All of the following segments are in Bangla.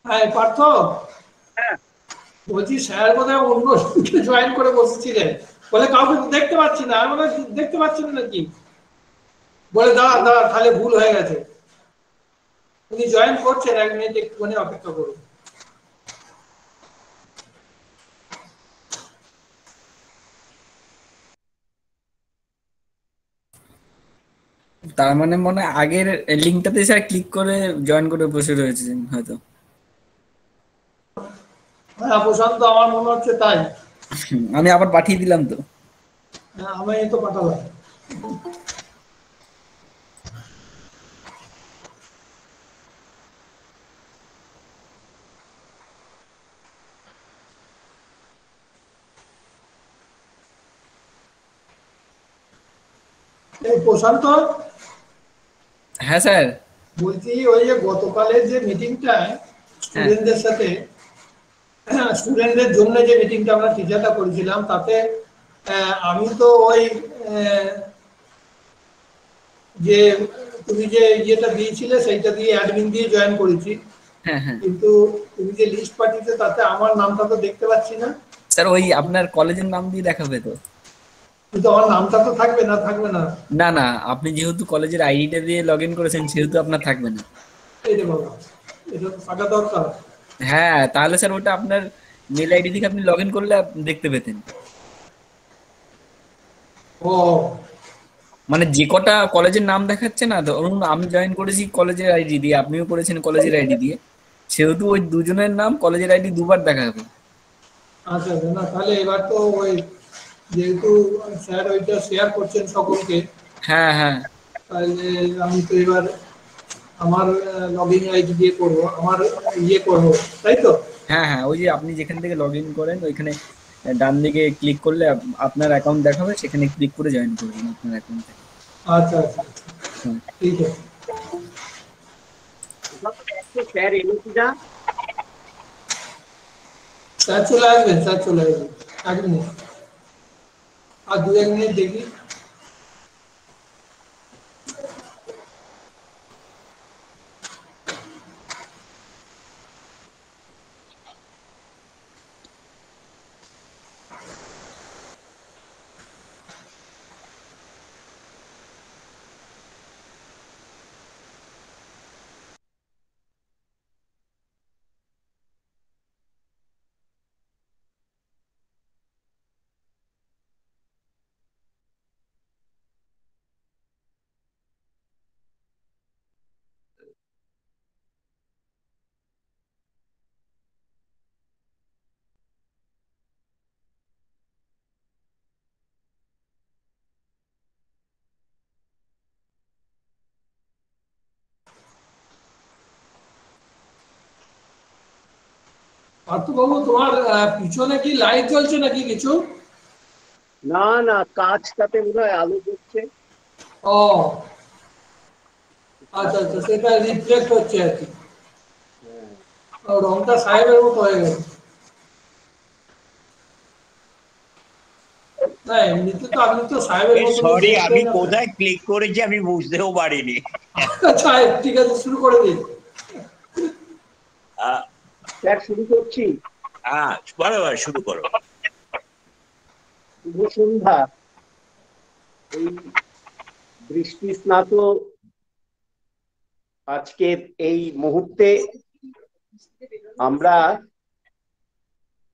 হ্যাঁ পার্থ, হ্যাঁ, বলছি স্যার বোধহয় অন্য জয়েন করে বসেছিলেন, বলে কাউকে তো দেখতে পাচ্ছি না। আমি বলে দেখতে পাচ্ছি না নাকি, বলে দাঁড়া দাঁড়া তাহলে ভুল হয়ে গেছে। উনি জয়েন করছেন, 1 মিনিট একটুখানি অপেক্ষা করুন। তার মানে মনে হয় আগের লিঙ্কটাতে স্যার ক্লিক করে জয়েন করে বসে রয়েছেন হয়তো। হ্যাঁ প্রশান্ত, আমার মনে হচ্ছে তাই। আমি আবার পাঠিয়ে দিলাম তো। হ্যাঁ আমি এই তো পাঠালাম। এই প্রশান্ত, হ্যাঁ স্যার। বলছি ওই যে গতকালের যে মিটিংটায় হ্যাঁ স্টুডেন্টদের সাথে, স্টুডেন্টদের জন্য যে মিটিংটা আমরা টিচারটা করেছিলাম, তাতে আমি তো ওই আহ, যে তুমি যে ইয়েটা দিয়েছিলে সেইটা দিয়ে অ্যাডমিন দিয়ে জয়েন করেছি, হ্যাঁ হ্যাঁ কিন্তু তুমি যে লিস্ট পাঠিয়েছো তাতে আমার নামটা তো দেখতে পাচ্ছি না। স্যার, ওই আপনার কলেজের নাম দিয়ে দেখাবে তো। কিন্তু আমার নামটা তো থাকবে না, থাকবে না। না না, আপনি যেহেতু কলেজের আইডিটা দিয়ে লগ ইন করেছেন সেহেতু আপনার থাকবে না। এই যে বাবা, এটা তো থাকা দরকার। হ্যাঁ, তাহলে স্যার ওটা আপনার মেল আইডি থেকে আপনি লগ ইন করলে দেখতে পেতেন। ও মানে যে কটা কলেজের নাম দেখাচ্ছে না, ধরুন আমি জয়েন করেছি কলেজের আইডি দিয়ে, আপনিও করেছেন কলেজের আইডি দিয়ে, সেহেতু ওই দুজনের নাম কলেজের আইডি দুবার দেখাবে। আচ্ছা আচ্ছা, না তাহলে এবার তো ওই যেহেতু স্যার ওইটা শেয়ার করছেন সকলকে, হ্যাঁ হ্যাঁ তাহলে আমি তো এবার আমার লগ ইন আইডি দিয়ে করবো, আমার ইয়ে করবো, তাই তো? হ্যাঁ হ্যাঁ, ওই যে আপনি যেখান থেকে লগ ইন করেন ওইখানে ডান দিকে ক্লিক করলে আপনার অ্যাকাউন্ট দেখাবে, সেখানে ক্লিক করে জয়েন করবেন আপনার অ্যাকাউন্ট থেকে। আচ্ছা আচ্ছা আচ্ছা, হ্যাঁ। ঠিক আছে। স্যার এলো কিনা? স্যার চলে আসবেন, স্যার চলে আসবেন। 1 মিনিট, আর 2-1 মিনিট দেখি। পার্থবাবু, তোমার পিছনে কি লাইট জ্বলছে নাকি কিছু? না না, কাজটাতে মনে হয় আলো জ্বলছে। ও আচ্ছা আচ্ছা, সেটা রিফ্লেক্ট হচ্ছে আর কি। হ্যাঁ। ও, রংটা সাহেবের মতো হয়ে গেল। না এমনিতে তো আপনি তো সাহেবের মতনই সরি, দেখতে আমি না। কোথায় ক্লিক করেছি আমি বুঝতেও পারিনি। আচ্ছা ঠিক আছে, শুরু করে দিন। আহ, স্যার শুরু করছি। বলো বলো, শুরু করো। শুভ সন্ধ্যা। এই বৃষ্টি স্নাত আজকের এই মুহূর্তে আমরা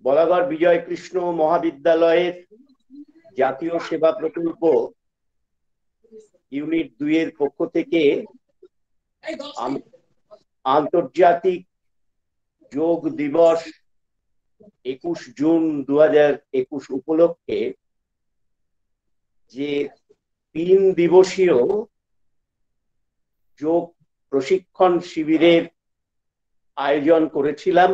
বলাগড় বিজয় কৃষ্ণ মহাবিদ্যালয়ের জাতীয় সেবা প্রকল্প ইউনিট 2 এর পক্ষ থেকে আন্তর্জাতিক যোগ দিবস 21 জুন 2021 উপলক্ষে যে 3 দিবসীয় যোগ প্রশিক্ষণ শিবিরের আয়োজন করেছিলাম,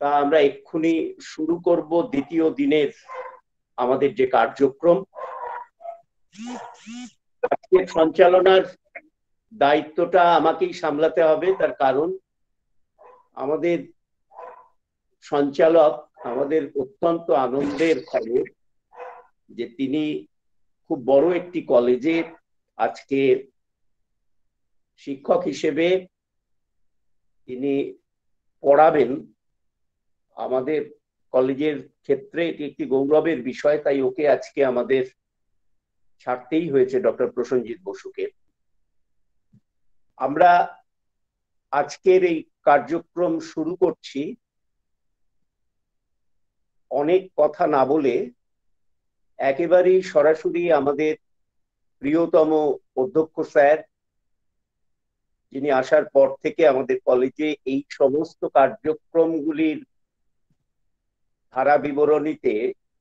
তা আমরা এক্ষুনি শুরু করব দ্বিতীয় দিনের আমাদের যে কার্যক্রম। আজকের সঞ্চালনার দায়িত্বটা আমাকেই সামলাতে হবে, তার কারণ আমাদের সঞ্চালক, আমাদের অত্যন্ত আনন্দের খবর যে তিনি খুব বড় একটি কলেজে আজকে শিক্ষক হিসেবে তিনি পড়াবেন আমাদের কলেজের ক্ষেত্রে, এটি একটি গৌরবের বিষয়। তাই ওকে আজকে আমাদের ছাড়তেই হয়েছে, ডক্টর প্রসেনজিৎ বসুকে। আমরা আজকের এই কার্যক্রম শুরু করছি অনেক কথা না বলে একেবারেই সরাসরি আমাদের প্রিয়তম অধ্যক্ষ স্যার, যিনি আসার পর থেকে আমাদের কলেজে এই সমস্ত কার্যক্রমগুলির ধারা বিবরণীতে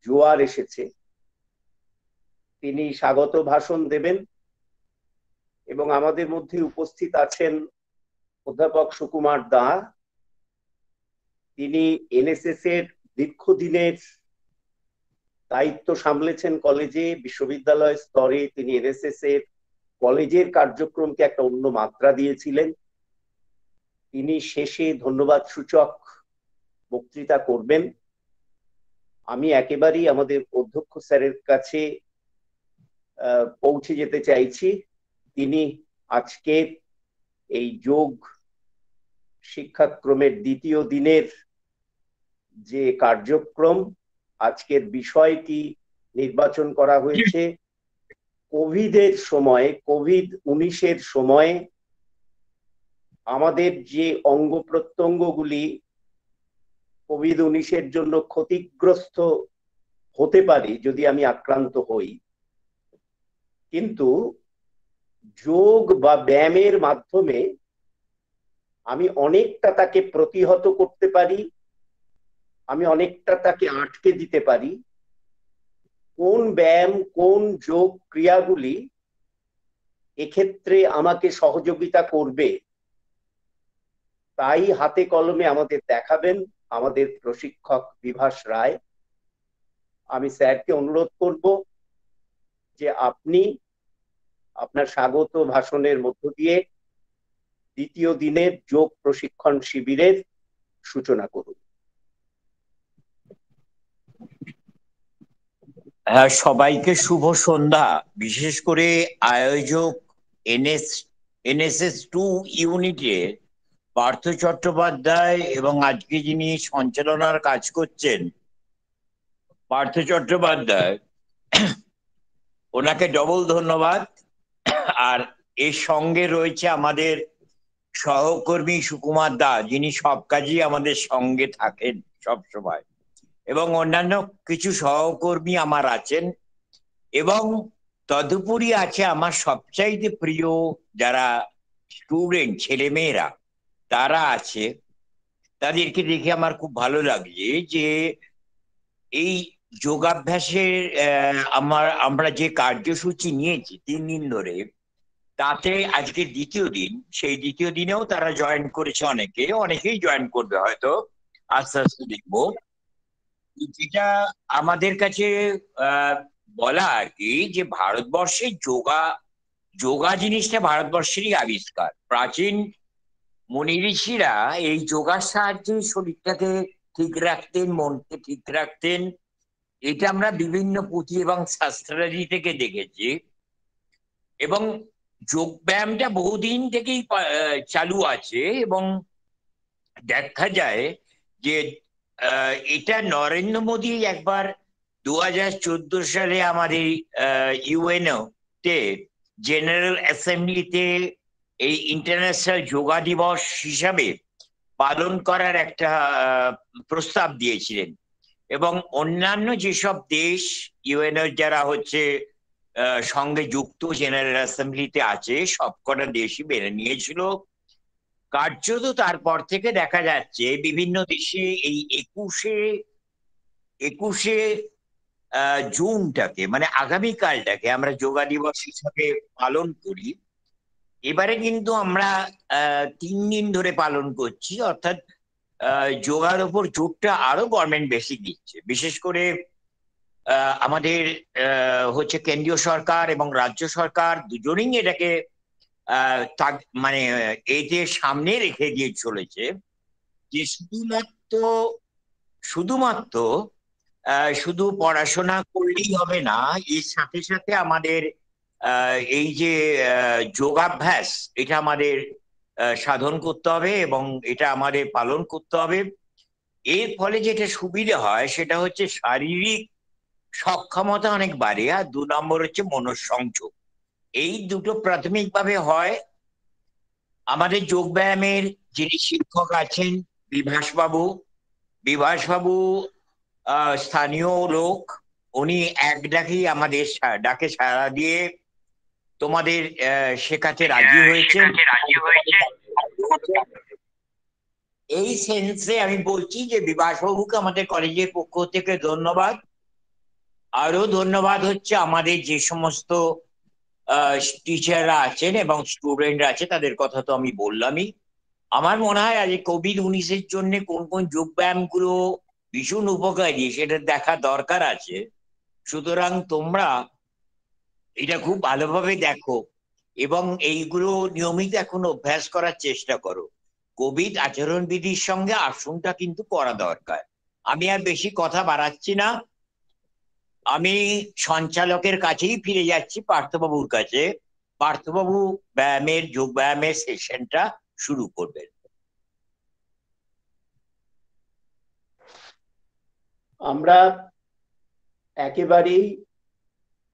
জোয়ার এসেছে, তিনি স্বাগত ভাষণ দেবেন। এবং আমাদের মধ্যে উপস্থিত আছেন অধ্যাপক সুকুমার দা। তিনি এনএসএস এর দীর্ঘদিনের দায়িত্ব সামলেছেন কলেজে, বিশ্ববিদ্যালয় স্তরে তিনি এনএসএস এর কলেজের কার্যক্রমকে একটা অন্য মাত্রা দিয়েছিলেন। তিনি শেষে ধন্যবাদ সূচক বক্তৃতা করবেন। আমি একেবারেই আমাদের অধ্যক্ষ স্যারের কাছে পৌঁছে যেতে চাইছি। তিনি আজকে এই যোগ শিক্ষাক্রমের দ্বিতীয় দিনের যে কার্যক্রম, আজকের বিষয়টি নির্বাচন করা হয়েছে কোভিডের সময়, কোভিড-19 সময়ে আমাদের যে অঙ্গ প্রত্যঙ্গগুলি কোভিড-19 জন্য ক্ষতিগ্রস্ত হতে পারে যদি আমি আক্রান্ত হই, কিন্তু যোগ বা ব্যায়ামের মাধ্যমে আমি অনেকটা তাকে প্রতিহত করতে পারি, আমি অনেকটা তাকে আটকে দিতে পারি। কোন ব্যায়াম, কোন যোগ ক্রিয়াগুলি এক্ষেত্রে আমাকে সহযোগিতা করবে, তাই হাতে কলমে আমাদের দেখাবেন আমাদের প্রশিক্ষক বিভাস রায়। আমি স্যারকে অনুরোধ করব যে আপনি আপনার স্বাগত ভাষণের মধ্য দিয়ে দ্বিতীয় দিনের যোগ প্রশিক্ষণ শিবিরের সূচনা করুন। হ্যাঁ, সবাইকে শুভ সন্ধ্যা। বিশেষ করে আয়োজক এনএসএস 2 ইউনিটের পার্থ চট্টোপাধ্যায় এবং আজকে যিনি সঞ্চালনার কাজ করছেন পার্থ চট্টোপাধ্যায়, ওনাকে ডবল ধন্যবাদ। আর এর সঙ্গে রয়েছে আমাদের সহকর্মী সুকুমার দা, যিনি সব কাজেই আমাদের সঙ্গে থাকেন সব সময়, এবং অন্যান্য কিছু সহকর্মী আমার আছেন, এবং তদুপরি আছে আমার সবচাইতে প্রিয় যারা স্টুডেন্ট ছেলেমেয়েরা তারা আছে। তাদেরকে দেখে আমার খুব ভালো লাগছে যে এই যোগাভ্যাসের আমরা যে কার্যসূচি নিয়েছি 3 দিন ধরে, তাতে আজকে দ্বিতীয় দিন, সেই দ্বিতীয় দিনেও তারা জয়েন করেছে, অনেকেই জয়েন করবে হয়তো, আস্তে আস্তে দেখবো। যেটা আমাদের কাছে বলা আর কি, যে ভারতবর্ষে যোগা জিনিসটা ভারতবর্ষেরই আবিষ্কার। প্রাচীন মুনি ঋষিরা এই যোগার সাহায্যে শরীরটাকে ঠিক রাখতেন, মনকে ঠিক রাখতেন। এটা আমরা বিভিন্ন পুঁথি এবং শাস্ত্রাদি থেকে দেখেছি। এবং যোগ ব্যায়ামটা বহুদিন থেকেই চালু আছে, এবং দেখা যায় যে এটা নরেন্দ্র মোদী একবার 2014 সালে আমাদের ইউএনও তে জেনারেল অ্যাসেম্বলিতে এই ইন্টারন্যাশনাল যোগা দিবস হিসাবে পালন করার একটা প্রস্তাব দিয়েছিলেন। এবং অন্যান্য যেসব দেশ ইউএনও যারা হচ্ছে সঙ্গে যুক্ত জেনারেল অ্যাসেম্বলিতে আছে, সবকটা দেশই মেনে নিয়েছিল। কার্যত তারপর থেকে দেখা যাচ্ছে বিভিন্ন দেশে এই 21শে জুনটাকে, মানে আগামীকালটাকে আমরা যোগা দিবস হিসাবে পালন করি। এবারে কিন্তু আমরা 3 দিন ধরে পালন করছি, অর্থাৎ যোগার ওপর জোরটা আরো গভর্নমেন্ট বেশি দিচ্ছে। বিশেষ করে আমাদের হচ্ছে কেন্দ্রীয় সরকার এবং রাজ্য সরকার দুজনেই এটাকে মানে এতে সামনে রেখে দিয়ে চলেছে, যে শুধু পড়াশোনা করলেই হবে না, এর সাথে সাথে আমাদের এই যে যোগাভ্যাস, এটা আমাদের সাধন করতে হবে এবং এটা আমাদের পালন করতে হবে। এর ফলে যেটা সুবিধা হয় সেটা হচ্ছে শারীরিক সক্ষমতা অনেক বাড়ে, আর 2 নম্বর হচ্ছে মনঃসংযোগ। এই দুটো প্রাথমিকভাবে হয়। আমাদের যোগ ব্যায়ামের যিনি শিক্ষক আছেন বিভাসবাবু স্থানীয় লোক, উনি এক ডাকেই আমাদের ডাকে সাড়া দিয়ে তোমাদের শেখাতে রাজি হয়েছে। এই সেন্সে আমি বলছি যে বিভাসবাবুকে আমাদের কলেজের পক্ষ থেকে ধন্যবাদ। আরো ধন্যবাদ হচ্ছে আমাদের যে সমস্ত টিচাররা আছেন এবং স্টুডেন্টরা আছে, তাদের কথা তো আমি বললামই। আমার মনে হয় আজ কোভিড-19 জন্য কোন কোন যোগ ব্যায়াম গুলো ভীষণ উপকারী সেটা দেখা দরকার আছে। সুতরাং তোমরা এটা খুব ভালোভাবে দেখো এবং এইগুলো নিয়মিত এখন অভ্যাস করার চেষ্টা করো। কোভিড আচরণবিধির সঙ্গে আসনটা কিন্তু করা দরকার। আমি আর বেশি কথা বাড়াচ্ছি না, আমি সঞ্চালকের কাছেই ফিরে যাচ্ছি, পার্থবাবুর কাছে। পার্থবাবু যোগ ব্যায়ামের সেশনটা শুরু করবেন। আমরা একেবারেই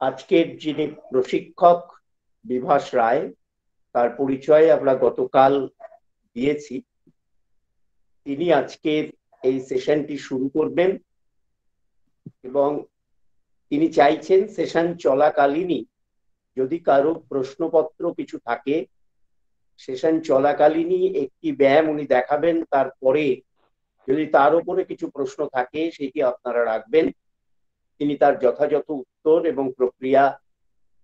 আজকের যিনি প্রশিক্ষক বিভাস রায়, তার পরিচয় আমরা গতকাল দিয়েছি। তিনি আজকের এই সেশনটি শুরু করবেন এবং তিনি চাইছেন সেশন চলাকালীনই যদি কারো প্রশ্নপত্র কিছু থাকে, সেশন চলাকালীনই একটি ব্যায়াম উনি দেখাবেন, তারপরে যদি তার উপরে কিছু প্রশ্ন থাকে সেটি আপনারা রাখবেন। তিনি তার যথাযথ উত্তর এবং প্রক্রিয়া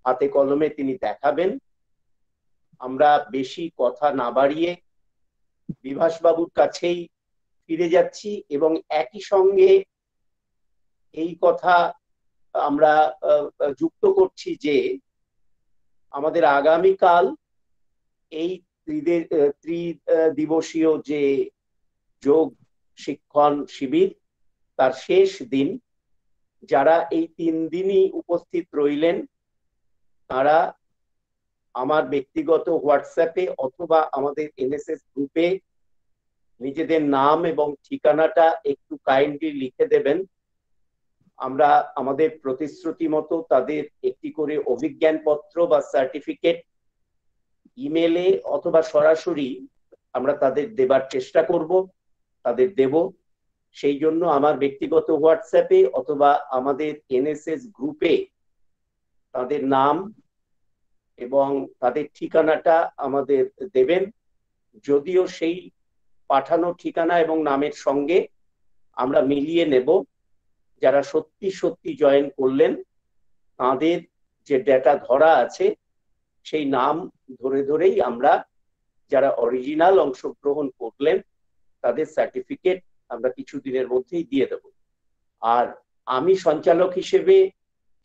হাতে কলমে তিনি দেখাবেন। আমরা বেশি কথা না বাড়িয়ে বিভাসবাবুর কাছেই ফিরে যাচ্ছি এবং একই সঙ্গে এই কথা আমরা যুক্ত করছি যে আমাদের আগামীকাল এই ত্রিদিবসীয় যে যোগ শিক্ষণ শিবির, তার শেষ দিন। যারা এই 3 দিনই উপস্থিত রইলেন তারা আমার ব্যক্তিগত হোয়াটসঅ্যাপে অথবা আমাদের এনএসএস গ্রুপে নিজেদের নাম এবং ঠিকানাটা একটু কাইন্ডলি লিখে দেবেন। আমরা আমাদের প্রতিশ্রুতি মতো তাদের একটি করে অভিজ্ঞানপত্র বা সার্টিফিকেট ইমেলে অথবা সরাসরি আমরা তাদের দেবার চেষ্টা করব, তাদের দেব। সেই জন্য আমার ব্যক্তিগত হোয়াটসঅ্যাপে অথবা আমাদের এনএসএস গ্রুপে তাদের নাম এবং তাদের ঠিকানাটা আমাদের দেবেন। যদিও সেই পাঠানো ঠিকানা এবং নামের সঙ্গে আমরা মিলিয়ে নেব যারা সত্যি সত্যি জয়েন করলেন, তাদের যে ডেটা ধরা আছে সেই নাম ধরে ধরেই আমরা যারা অরিজিনাল অংশগ্রহণ করলেন তাদের সার্টিফিকেট আমরা কিছুদিনের মধ্যেই দিয়ে দেব। আর আমি সঞ্চালক হিসেবে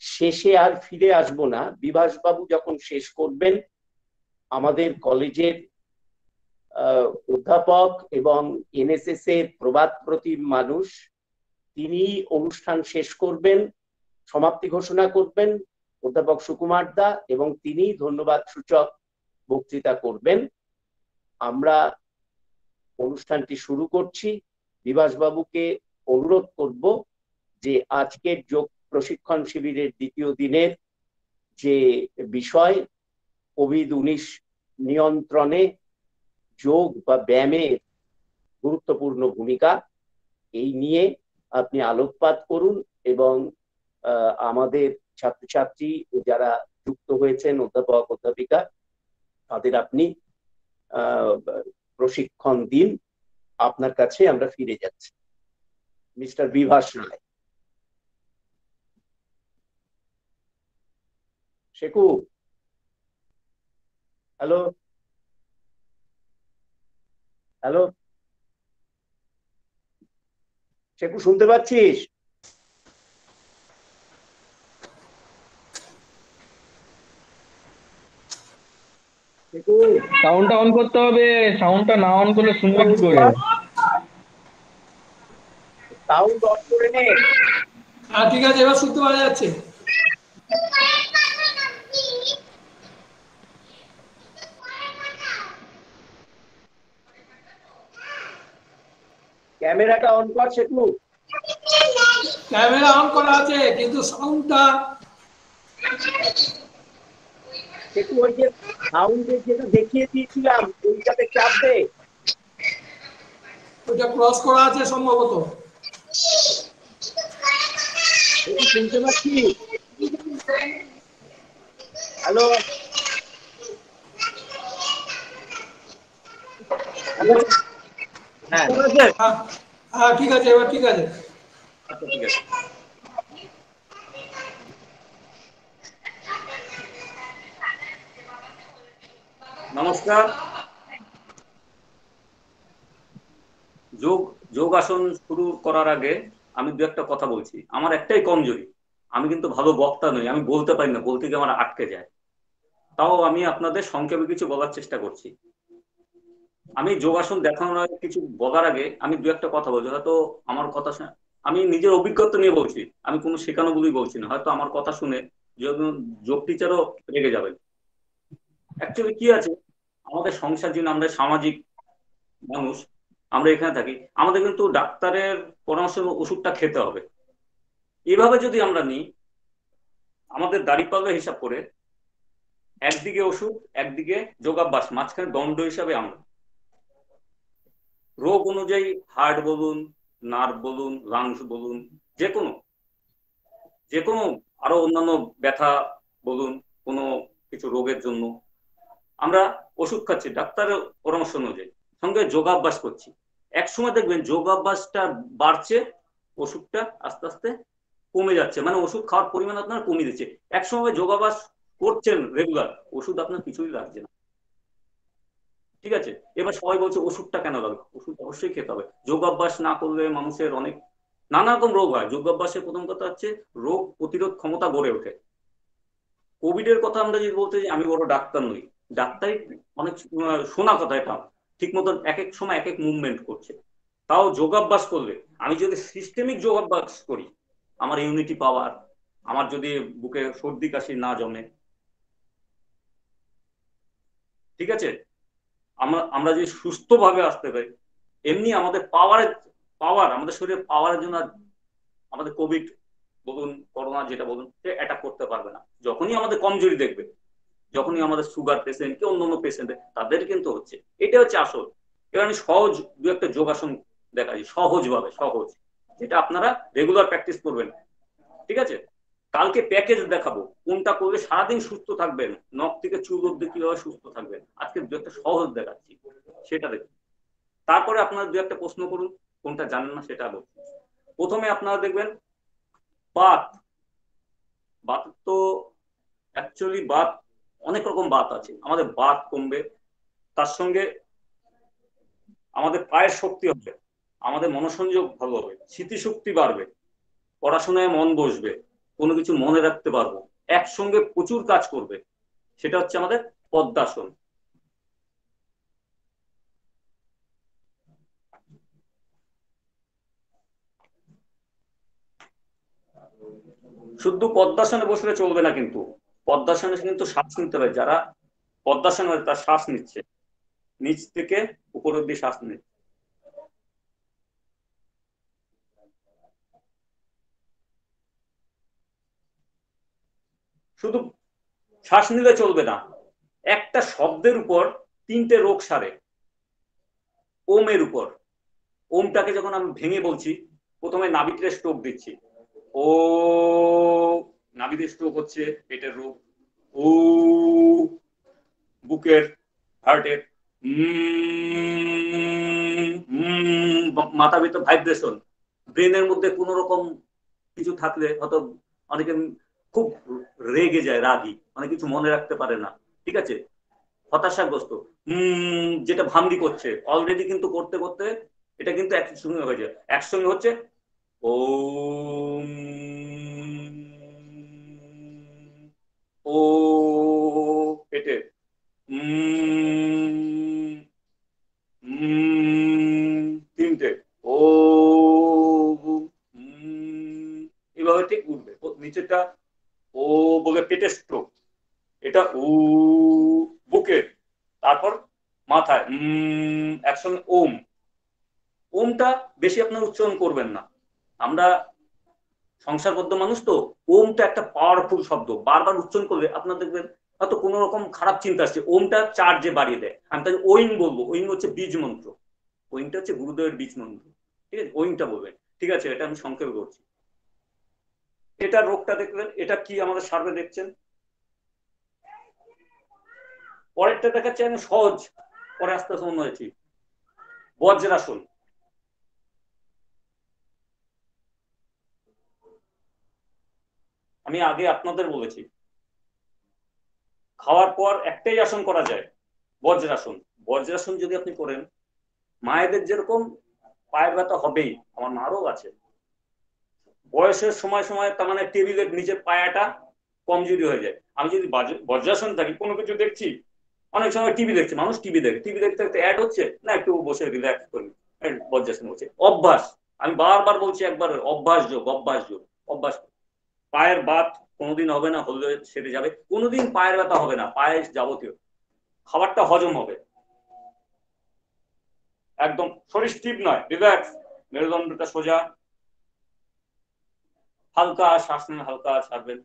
শেষে আর ফিরে আসবো না। বিভাসবাবু যখন শেষ করবেন, আমাদের কলেজের অধ্যাপক এবং এনএসএস এর প্রবাদ প্রতিম মানুষ, তিনি অনুষ্ঠান শেষ করবেন, সমাপ্তি ঘোষণা করবেন অধ্যাপক সুকুমার দা, এবং তিনি ধন্যবাদ সূচক বক্তৃতা করবেন। আমরা অনুষ্ঠানটি শুরু করছি। বিভাসবাবুকে অনুরোধ করব যে আজকের যোগ প্রশিক্ষণ শিবিরের দ্বিতীয় দিনের যে বিষয় কোভিড-19 নিয়ন্ত্রণে যোগ বা ব্যায়ামের গুরুত্বপূর্ণ ভূমিকা, এই নিয়ে আপনি আলোকপাত করুন এবং আমাদের ছাত্রছাত্রী যারা যুক্ত হয়েছেন অধ্যাপক অধ্যাপিকা তাদের আপনি প্রশিক্ষণ দিন। আপনার কাছে আমরা ফিরে যাচ্ছি। মিস্টার বিভাস রায়। শেখু, হ্যালো হ্যালো শেখু, শুনতে পাচ্ছিস? সাউন্ডটা অন করতে হবে, সাউন্ডটা না অন করলে শুনবে কি করে? সাউন্ড অন করে নে। ঠিক আছে, এবার শুনতে পাওয়া যাচ্ছে। ক্যামেরাটা অন কর সেটু। ক্যামেরা অন করা আছে কিন্তু সাউন্ডটা সেটু ওই যে সাউন্ডের যেটা দেখিয়ে দিয়েছিলাম ওইটাতে চাপ দে। ওটা ক্রস করা আছে সম্ভবত। সেটু শুনতে পাচ্ছি? হ্যালো হ্যাঁ হ্যাঁ হ্যাঁ ঠিক আছে, এবার ঠিক আছে। আচ্ছা ঠিক আছে। নমস্কার। যোগাসন শুরু করার আগে আমি দু একটা কথা বলছি। আমার একটাই কমজোরি, আমি কিন্তু ভালো বক্তা নই, আমি বলতে পারি না, বলতে গিয়ে আমার আটকে যায়। তাও আমি আপনাদের সংক্ষেপে কিছু বলার চেষ্টা করছি। আমি যোগাসন দেখানোর কিছু বলার আগে আমি দু একটা কথা বলছি, হয়তো আমার কথা আমি নিজের অভিজ্ঞতা নিয়ে বলছি, আমি কোনো শেখানো বলেই বলছি না, হয়তো আমার কথা শুনে যোগ টিচারও রেগে যাবেন। অ্যাকচুয়ালি কি আছে, আমাদের সংসার জীবনে আমরা সামাজিক মানুষ, আমরা এখানে থাকি, আমাদের কিন্তু ডাক্তারের পরামর্শ ওষুধটা খেতে হবে। এভাবে যদি আমরা নিই, আমাদের দাঁড়িপাল্লা হিসাব করে একদিকে ওষুধ একদিকে যোগাভ্যাস, মাঝখানে দণ্ড হিসাবে আমরা রোগ অনুযায়ী হার্ট বলুন, নার্ভ বলুন, লাংস বলুন, যে কোনো আরো অন্যান্য ব্যথা বলুন, কোনো কিছু রোগের জন্য আমরা ওষুধ খাচ্ছি ডাক্তারের পরামর্শ অনুযায়ী, সঙ্গে যোগাভ্যাস করছি। এক সময় দেখবেন যোগাভ্যাসটা বাড়ছে, ওষুধটা আস্তে আস্তে কমে যাচ্ছে, মানে ওষুধ খাওয়ার পরিমাণ আপনার কমে দিচ্ছে। এক সময় যোগাভ্যাস করছেন রেগুলার, ওষুধ আপনার কিছুই লাগছে না, ঠিক আছে? এবার সবাই বলছে ওষুধটা কেন লাগবে? ওষুধ অবশ্যই খেতে হবে। যোগাভ্যাস না করলে মানুষের অনেক নানা রকম রোগ হয়। যোগাভ্যাসের প্রথম কথা হচ্ছে রোগ প্রতিরোধ ক্ষমতা গড়ে ওঠে। কোভিড এর কথা আমরা যদি বলতে যাই, আমি বড় ডাক্তার নই, ডাক্তারই অনেক শোনা কথা, এটা ঠিক মতন এক এক সময় এক এক মুভমেন্ট করছে। তাও যোগাভ্যাস করলে, আমি যদি সিস্টেমিক যোগাভ্যাস করি, আমার ইউনিটি পাওয়ার, আমার যদি বুকে সর্দি কাশি না জমে, ঠিক আছে, আমরা যদি সুস্থভাবে আসতে পারি, এমনি আমাদের পাওয়ার আমাদের শরীরে পাওয়ারের জন্য আমাদের কোভিড বলুন, করোনা যেটা বলুন, সে অ্যাটাক করতে পারবে না। যখনই আমাদের কমজোরি দেখবে, যখনই আমাদের সুগার পেশেন্ট কি অন্য পেশেন্ট, তাদের কিন্তু হচ্ছে, এটা হচ্ছে আসল। এবার আমি সহজ দু একটা যোগাসন দেখাই, সহজভাবে, সহজ, যেটা আপনারা রেগুলার প্র্যাকটিস করবেন, ঠিক আছে? কালকে প্যাকেজ দেখাবো কোনটা করলে সারাদিন সুস্থ থাকবেন, নখ থেকে চুল অব্দি কিভাবে সুস্থ থাকবেন। আজকে দু একটা সহজ দেখাচ্ছি, সেটা দেখুন। তারপরে আপনারা দু একটা প্রশ্ন করুন, কোনটা জানেন না সেটা বলুন। প্রথমে আপনারা দেখবেন বাত। বাত তো অ্যাকচুয়ালি বাত অনেক রকম বাত আছে। আমাদের বাত কমবে, তার সঙ্গে আমাদের পায়ের শক্তি হবে, আমাদের মনোসংযোগ ভালো হবে, স্মৃতিশক্তি বাড়বে, পড়াশোনায় মন বসবে, কোনো কিছু মনে রাখতে পারবো, একসঙ্গে প্রচুর কাজ করবে। সেটা হচ্ছে আমাদের পদ্মাসন। শুধু পদ্মাসনে বসলে চলবে না, কিন্তু পদ্মাসনে কিন্তু শ্বাস নিতে হবে। যারা পদ্মাসনে তার শ্বাস নিচ্ছে, নিচ থেকে উপর অব্দি শ্বাস নিচ্ছে। শুধু শ্বাস নিলে চলবে না, একটা শব্দের উপর তিনটে রোগ সারে। ওমের উপর, ওমটাকে যখন আমি ভেঙে বলছি, প্রথমে নাভিতে স্ট্রোক দিচ্ছি, ও নাভিতে স্ট্রোক হচ্ছে, পেটের রোগ। ও বুকের, হার্টের, মাথা ভিতর ভাইব্রেশন, ব্রেনের মধ্যে কোন রকম কিছু থাকলে, হয়তো অনেকে খুব রেগে যায়, রাগী, অনেক কিছু মনে রাখতে পারে না, ঠিক আছে, হতাশাগ্রস্ত, যেটা ভান্দি করছে অলরেডি, কিন্তু করতে করতে এটা কিন্তু একসঙ্গে হয়ে যায়। একসঙ্গে হচ্ছে ওম, ও পেটে, তিনটে, ও এইভাবে ঠিক উঠবে। নিচেরটা ও বলে পেটের স্ট্রোক, এটা উ বুকের, তারপর মাথায় একসঙ্গে ওম, ওমটা বেশি আপনার উচ্চারণ করবেন না। আমরা সংসারবদ্ধ মানুষ তো, ওমটা একটা পাওয়ারফুল শব্দ, বারবার উচ্চারণ করলে আপনার দেখবেন হয়তো কোনো রকম খারাপ চিন্তা আসছে, ওমটা চার্জে বাড়িয়ে দেয়। আমি তাই ওইং বলবো, ওইং হচ্ছে বীজ মন্ত্র, ওইংটা হচ্ছে গুরুদেবের বীজ মন্ত্র, ঠিক আছে, ওইংটা বলবেন। ঠিক আছে, এটা আমি সংক্ষেপে করছি। এটা রোগটা দেখবেন, এটা কি আমাদের সার্ভে দেখছেন। পরেরটা দেখাচ্ছে আমি সহজ, পরে আস্তে আস্তে অন্য হয়েছি, বজ্রাসন। আমি আগে আপনাদের বলেছি খাওয়ার পর একটাই আসন করা যায়, বজ্রাসন। বজ্রাসন যদি আপনি করেন, মায়েদের যেরকম পায়ের ব্যথা হবেই, আমার মারও আছে, বয়সের সময় সময় তার মানে টেবিলের নিচের পায়াটা কমজোরি হয়ে যায়। আমি যদি বজ্রাসন থাকি, কোনো কিছু দেখছি, অনেক সময় টিভি দেখছে, মানুষ টিভি দেখে, টিভি দেখতে দেখতে অ্যাড হচ্ছে না, একটু বসে রিল্যাক্স করি, বজ্রাসন হচ্ছে। অভ্যাস, আমি বারবার বলছি, একবার অভ্যাস যোগ, অভ্যাস যোগ, অভ্যাস। পায়ের বাত কোনোদিন হবে না, হলে সেরে যাবে, কোনোদিন পায়ের ব্যথা হবে না, পায়ের যাবতীয় খাবারটা হজম হবে, একদম শরীর স্টিফ নয়, রিল্যাক্স, মেরুদণ্ডটা সোজা, হালকা শ্বাস নেন, হালকা ছাড়বেন।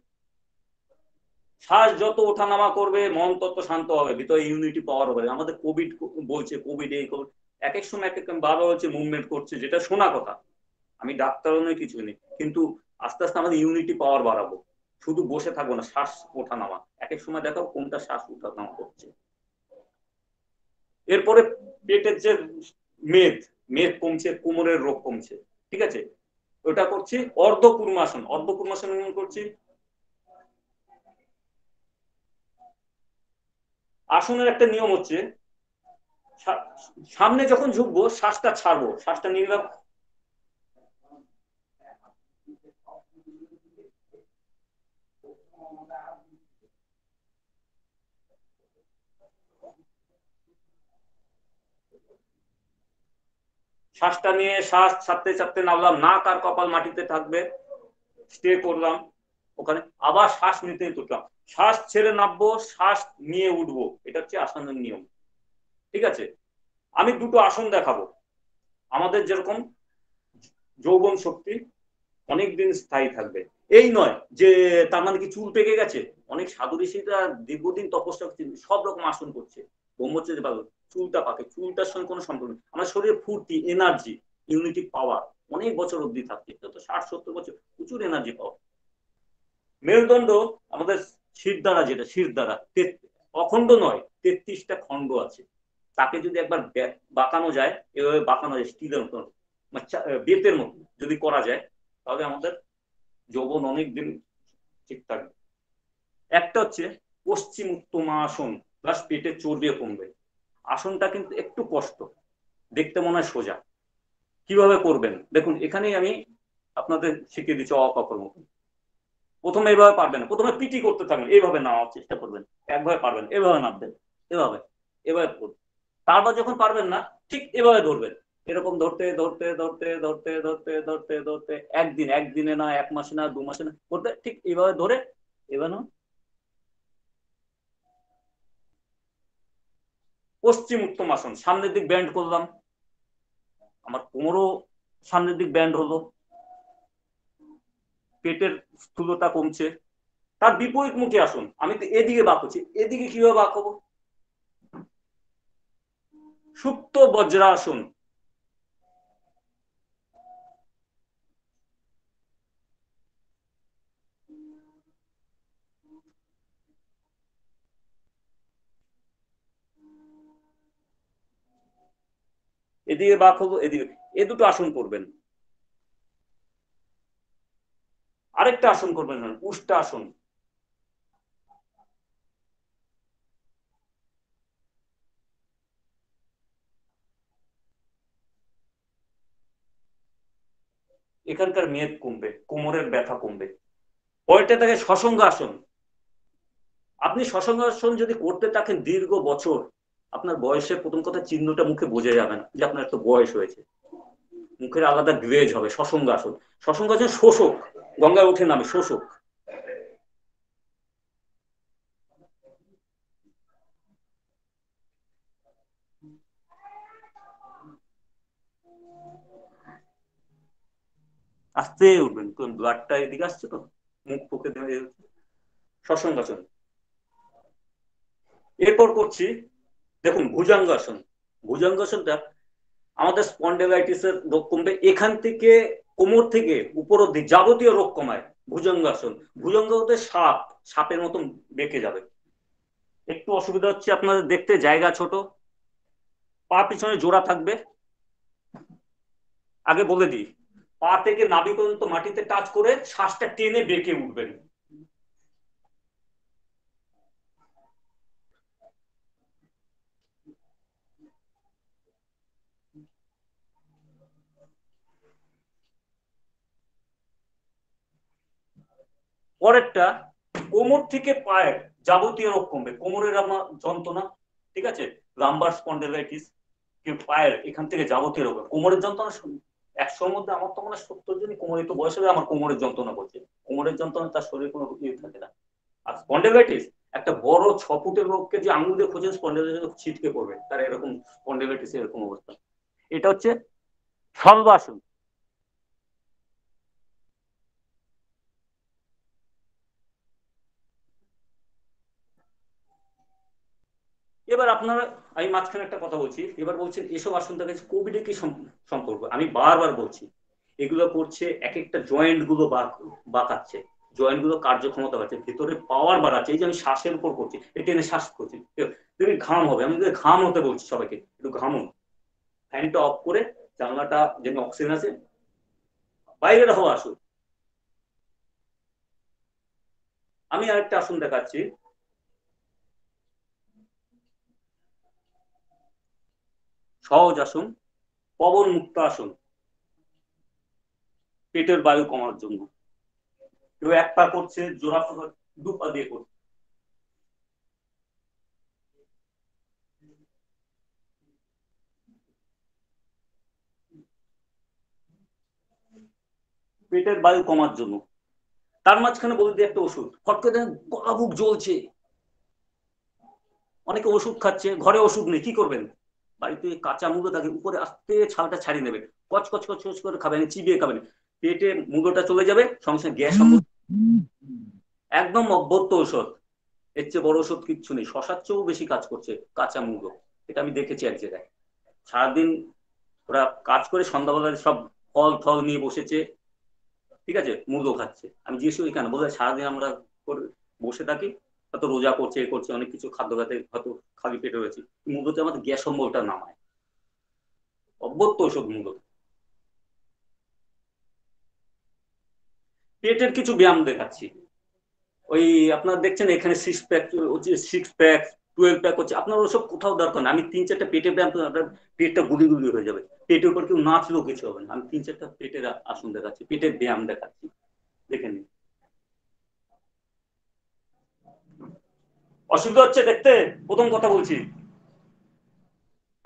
শ্বাস যত ওঠানামা করবে মন তত শান্ত হবে, ভিতরে ইউনিটি পাওয়ার হবে। আমাদের কোভিড বলছে, কোভিড এই কোভিড, এক এক সময় এক এক বাবা হচ্ছে মুভমেন্ট করছে, যেটা শোনা কথা, আমি ডাক্তারও নই, কিছু নেই, কিন্তু আস্তে আস্তে আমাদের ইউনিটি পাওয়ার বাড়াবো, শুধু বসে থাকবো না, শ্বাস ওঠানামা এক এক সময় দেখাও কোনটা শ্বাস ওঠানামা করছে। এরপরে পেটের যে মেদ, মেদ কমছে, কোমরের রোগ কমছে, ঠিক আছে, ওটা করছি। অর্ধকুর্মাসন, অর্ধকুর্মাসন করছি। আসনের একটা নিয়ম হচ্ছে, সামনে যখন ঝুঁকবো শ্বাসটা ছাড়বো, শ্বাসটা নিলাম, শ্বাসটা নিয়ে শ্বাস ছাড়তে ছাড়তে নামলাম, নাক আর কপাল মাটিতে থাকবে, স্টে করলাম ওখানে, আবার শ্বাস নিতে উঠলাম, শ্বাস ছেড়ে নামবো, শ্বাস নিয়ে উঠবো, এটা হচ্ছে আসনের নিয়ম, ঠিক আছে। আমি দুটো আসন দেখাবো, আমাদের যেরকম যৌবন শক্তি অনেকদিন স্থায়ী থাকবে, এই নয় যে তার মানে কি চুল পেকে গেছে। অনেক সাধু ঋষিরা দীর্ঘদিন তপস্যা করছে, সব রকম আসন করছে, ব্রহ্মচর্য পালন, চুলটা পাকে, চুলটার সঙ্গে কোনো সম্পর্ক নেই। আমার শরীরে ফুর্তি, এনার্জি, ইউনিটি পাওয়ার অনেক বছর অব্দি থাকছে, তো 60-70 বছর প্রচুর এনার্জি পাওয়া। মেরুদণ্ড আমাদের শির দ্বারা, যেটা শির দ্বারা অখণ্ড নয়, 33টা খণ্ড আছে, তাকে যদি একবার বাঁকানো যায়, এভাবে বাঁকানো যায় স্টিলের মতো, বেতের মতো যদি করা যায়, তাহলে আমাদের যৌবন অনেক দিন ঠিক থাকবে। একটা হচ্ছে পশ্চিম উত্তমাসন, প্লাস পেটের চর্বিও কমবে। আসনটা কিন্তু একটু কষ্ট, দেখতে মনে হয় সোজা। কিভাবে করবেন দেখুন, এখানেই আমি আপনাদের শিখিয়ে দিচ্ছি অকপর মতো। প্রথমে এইভাবে পারবেন না, প্রথমে পিটি করতে থাকবেন, এইভাবে নেওয়ার চেষ্টা করবেন, একভাবে পারবেন, এভাবে নামবেন, এভাবে এভাবে করবেন। তারপর যখন পারবেন না, ঠিক এভাবে ধরবেন, এরকম ধরতে ধরতে ধরতে ধরতে ধরতে ধরতে ধরতে একদিন, একদিনে না, এক মাসে না, 2 মাসে না, করতে ঠিক এইভাবে ধরে এভাবে পশ্চিম উত্তমাসন, সামনের দিক ব্যান্ড করলাম, আমার কোমরও সামনের দিক ব্যান্ড হলো, পেটের স্থূলতা কমছে। তার বিপরীত মুখী আসুন, আমি তো এদিকে বাঁক হচ্ছি, এদিকে কিভাবে বাঁক হবো, সুপ্ত বজ্রাসন। এদিকে বাঁক হবো, এদিকে, এ দুটো আসন করবেন। আরেকটা আসন করবেন, উষ্টাসন। এখানকার মেদ কমবে, কোমরের ব্যথা কমবে। পরেরটা থাকে শশাঙ্গ আসন। আপনি শশাঙ্গ আসন যদি করতে থাকেন দীর্ঘ বছর, আপনার বয়সের প্রথম কথা চিহ্নটা মুখে বোঝা যাবে না যে আপনার একটা বয়স হয়েছে, মুখের আলাদা গ্লেজ হবে। শশাঙ্গ আসন, শশাঙ্গ আসন শোষক, গঙ্গায় ওঠে নামে শোষক। আস্তে উঠবেন, ব্লাডটা এদিকে আসছে তো, মুখ ফুকে শ্বসনাসন। এরপর করছি, দেখুন ভুজঙ্গাসন। ভুজঙ্গাসনটা আমাদের স্পন্ডেলাইটিসের রোগ কমবে, এখান থেকে কোমর থেকে উপর অব্দি যাবতীয় রোগ কমায় ভুজঙ্গাসন। ভুজঙ্গ হতে সাপ, সাপের মতন বেঁকে যাবে। একটু অসুবিধা হচ্ছে আপনাদের দেখতে, জায়গা ছোট, পা পিছনে জোড়া থাকবে। আগে বলে দিই, পা থেকে নাভি পর্যন্ত মাটিতে টাচ করে শ্বাসটা টেনে বেঁকে উঠবেন। পরেরটা, কোমর থেকে পায়ের যাবতীয় রোগ কমবে। কোমরের আমার যন্ত্রণা, ঠিক আছে, লাম্বার স্পন্ডেলাইটিস, পায়ের এখান থেকে যাবতীয় রোগ, কোমরের যন্ত্রণা। 100-র মধ্যে আমার তো মনে হয় 70 জনই কোমরে, একটু বয়স হলে আমার কোমরের যন্ত্রণা করছে। কোমরের যন্ত্রণা তার শরীরে কোনো ইয়ে থাকে না। আর স্পন্ডেলাইটিস একটা বড় 6 ফুটের রোগকে যে আঙুল দিয়ে খোঁজে স্পন্ডেলাইটিস ছিটকে পড়বে, তার এরকম স্পন্ডেলাইটিস এরকম অবস্থা। এটা হচ্ছে শলবাসন। এবার আপনারা, আমি মাঝখানে একটা কথা বলছি, এবার বলছেন এসব আসন থেকে কোভিড কি সম্পর্ক। আমি বারবার বলছি, এগুলো করছে এক একটা জয়েন্ট গুলো বাঁকাচ্ছে, জয়েন্ট গুলো কার্যক্ষমতা বাড়ছে, ভিতরে পাওয়ার বাড়াচ্ছে। এই যে আমি শ্বাসের উপর করছি, এটা এনে শ্বাস করছি, তুমি ঘাম হবে, আমি ঘাম হতে বলছি সবাইকে, একটু ঘামুন। ফ্যানটা অফ করে জানলাটা যেন অক্সিজেন আছে, বাইরের হওয়া আসুন। আমি আরেকটা আসন দেখাচ্ছি, সহজ আসন, পবন মুক্ত আসন, পেটের বায়ু কমার জন্য। কেউ এক পা করছে, জোড়া দু পা দিয়ে করছে। পেটের বায়ু কমার জন্য। তার মাঝখানে বলে দিই একটা ওষুধ, ফট করে গলা বুক জ্বলছে, অনেকে ওষুধ খাচ্ছে, ঘরে ওষুধ নেই, কি করবেন? বাড়িতে কাঁচা মুগো থাকে, উপরে আস্তে ছালটা ছাড়িয়ে নেবে, কচ কচ কচ কচ করে খাবেন, চিবিয়ে খাবেন, পেটে মুগোটা চলে যাবে, সঙ্গে সঙ্গে গ্যাস একদম অব্যর্থ ঔষধ। এর চেয়ে বড় ওষুধ কিচ্ছু নেই, শশার চেয়েও বেশি কাজ করছে কাঁচা মুগো। এটা আমি দেখেছি এক জায়গায়, সারাদিন ওরা কাজ করে সন্ধ্যাবেলায় সব ফল ফল নিয়ে বসেছে, ঠিক আছে, মুগো খাচ্ছে। আমি জিজ্ঞেস করি কেন, বলে সারাদিন আমরা বসে থাকি, হয়তো রোজা করছে, এ করছে, অনেক কিছু খাদ্য খাতে হয়তো খালি পেটে রয়েছে, মুগোতে আমাদের গ্যাস অম্বলটা নামায়, অব্যর্থ ওষুধ মুগো। পেটের কিছু ব্যায়াম দেখাচ্ছি, ওই আপনার দেখছেন এখানে 6 প্যাক হচ্ছে, 6 প্যাক 12 প্যাক হচ্ছে, আপনার ওসব কোথাও দরকার না। আমি 3-4টা পেটের ব্যায়াম, আপনার পেটটা গুলি গুলি হয়ে যাবে, পেটের উপর কেউ নাচলেও কিছু হবে না। আমি 3-4টা পেটের আসন দেখাচ্ছি, পেটের ব্যায়াম দেখাচ্ছি, দেখে নিন। অসুবিধা হচ্ছে দেখতে? প্রথম কথা বলছি।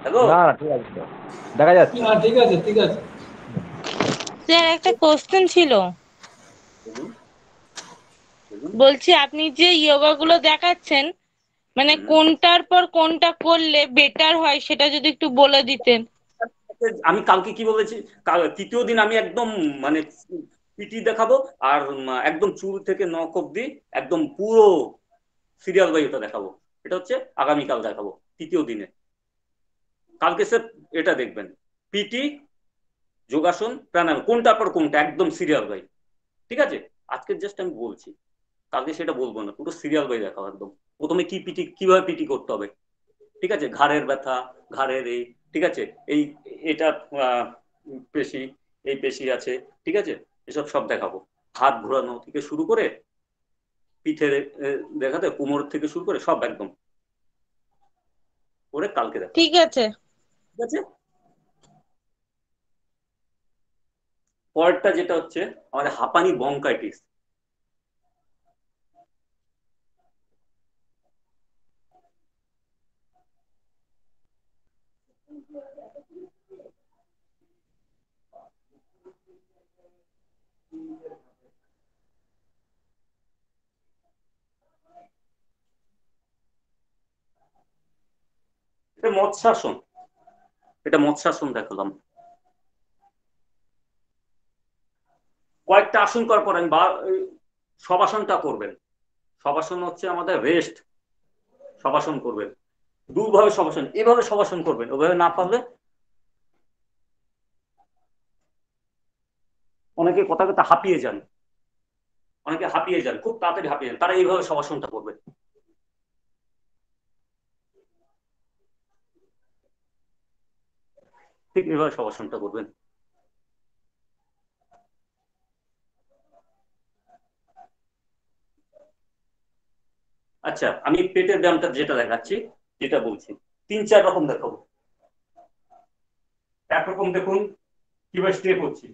হ্যালো, না ঠিক আছে, দেখা যাচ্ছে। হ্যাঁ ঠিক আছে ঠিক আছে। স্যার একটা কোশ্চেন ছিল, বলছি আপনি যে যোগা গুলো দেখাচ্ছেন, মানে কোনটার পর কোনটা করলে বেটার হয় সেটা যদি একটু বলে দিতেন। আমি কালকে কি বলেছি, তৃতীয় দিন আমি একদম মানে পিটি দেখাবো, আর একদম চুল থেকে নখ অব্দি একদম পুরো সিরিয়াল বাই ওটা দেখাবো। এটা হচ্ছে আগামীকাল দেখাবো তৃতীয় দিনে। কালকে স্যার এটা দেখবেন, পিটি, যোগাসন, প্রাণায়াম, কোনটার পর কোনটা একদম সিরিয়াল বাই, ঠিক আছে? আজকে জাস্ট আমি বলছি, কালকে সেটা বলবো না, পুরো সিরিয়াল বাই দেখাবো একদম। প্রথমে কি পিটি, কিভাবে পিটি করতে হবে, ঠিক আছে, ঘাড়ের ব্যথা, ঘাড়ের এই, ঠিক আছে, এই এটা পেশি, এই পেশি আছে, ঠিক আছে, এসব সব দেখাবো। হাত ঘোরানো থেকে শুরু করে পিঠের দেখাতে, কোমর থেকে শুরু করে সব একদম করে কালকে দেখাবো, ঠিক আছে। ঠিক আছে? পরেরটা যেটা হচ্ছে আমাদের হাঁপানি বঙ্কাইটিস। এটা মৎস্যাসন, এটা মৎস্যাসন দেখালাম। একটা আসন করার পর শবাসনটা করবেন। শবাসন হচ্ছে আমাদের রেস্ট, শবাসন করবেন দুভাবে, শবাসন এভাবে শবাসন করবেন, ওভাবে না পারলে অনেকে কথা কথা হাঁপিয়ে যান, অনেকে হাঁপিয়ে যান, খুব তাড়াতাড়ি হাঁপিয়ে যান, তারা এইভাবে শবাসনটা করবেন। ঠিক এইভাবে শবাসনটা করবেন। আচ্ছা, আমি পেটের ব্যায়ামটা যেটা দেখাচ্ছি, যেটা বলছি 3-4 রকম দেখাবো। একরকম দেখুন কিভাবে স্টেপ হচ্ছে,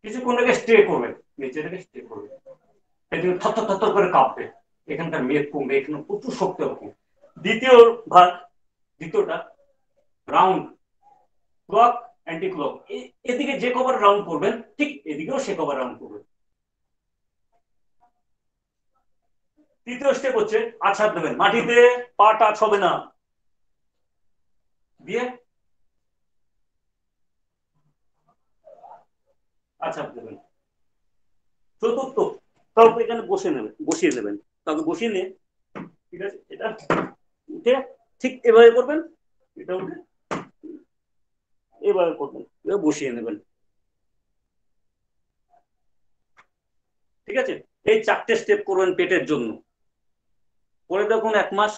কিছুক্ষণ আগে স্টে করবেন, নিচে থেকে স্টে করবেন, এখানে থর করে কাঁপবে, এখানকার মেদ কমবে, এখানে প্রচুর শক্তি হবে। দ্বিতীয় ভাগ, দ্বিতীয়টা রাউন্ড, ক্লক অ্যান্টি ক্লক, এদিকে যে কবার রাউন্ড করবেন ঠিক এদিকেও সে কবার রাউন্ড করবেন। তৃতীয় স্টেপ হচ্ছে আছাড় দেবেন, মাটিতে পা টাচ হবে না, দিয়ে আছাড় দেবেন। চতুর্থ, কাউকে এখানে বসিয়ে নেবেন, কাউকে বসিয়ে নিয়ে, ঠিক আছে, এটা উঠে ঠিক এভাবে করবেন, এটা উঠে এভাবে করবেন, এভাবে বসিয়ে নেবেন, ঠিক আছে। এই 4টে স্টেপ করবেন পেটের জন্য, করে দেখুন 1 মাস,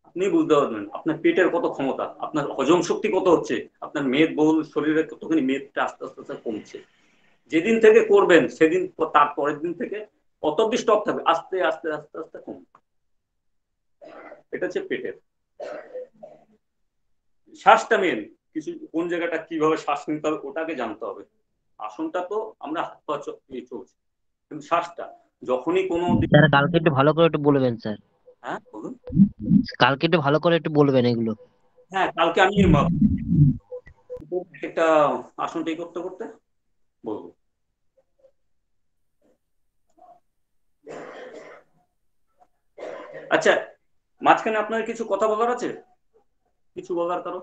আপনি বুঝতে পারবেন আপনার পেটের কত ক্ষমতা, আপনার হজম শক্তি কত হচ্ছে, আপনার মেদবহুল শরীরে কতখানি মেদটা আস্তে আস্তে আস্তে কমছে। যেদিন থেকে করবেন সেদিন, তার পরের দিন থেকে কত অব্দি স্টপ থাকবে, আস্তে আস্তে আস্তে আস্তে কমবে। এটা হচ্ছে পেটের। শ্বাসটা মেন, কিছু কোন জায়গাটা কিভাবে শ্বাস নিতে হবে ওটাকে জানতে হবে। আসনটা তো আমরা হাত পা চলছে, কিন্তু শ্বাসটা যখনই কোনো, স্যার কালকে একটু ভালো করে একটু বলবেন স্যার। হ্যাঁ বলুন। কালকে একটু ভালো করে একটু বলবেন এগুলো। হ্যাঁ, কালকে আমি একটা আসনটাই করতে করতে বলবো। আচ্ছা, মাঝখানে আপনার কিছু কথা বলার আছে, কিছু বলার কারো?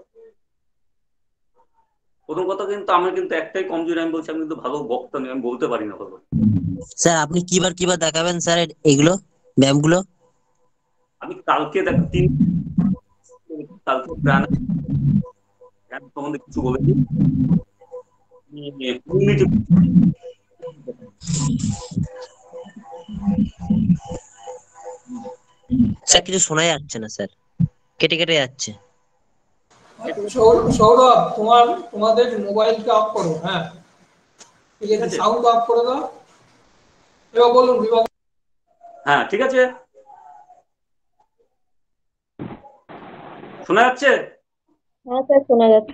প্রথম কথা কিন্তু আমার কিন্তু একটাই কমজোরি, আমি বলছি আমি কিন্তু ভালো বক্তা নই, আমি বলতে পারি না ভালো। স্যার আপনি কিবার দেখাবেন স্যার এগুলো ব্যায়ামগুলো? আমি কালকে কালকে প্রাণ সম্বন্ধে কিছু বলে দিই। স্যার কিছু শোনা যাচ্ছে না স্যার, কেটে কেটে যাচ্ছে। সৌরভ, তোমাদের মোবাইলটা অফ করো। হ্যাঁ, ঠিক আছে, সাউন্ড অফ করে দাও। এবার বলুন বিভাগ। হ্যাঁ ঠিক আছে, শোনা যাচ্ছে? হ্যাঁ স্যার, শোনা যাচ্ছে।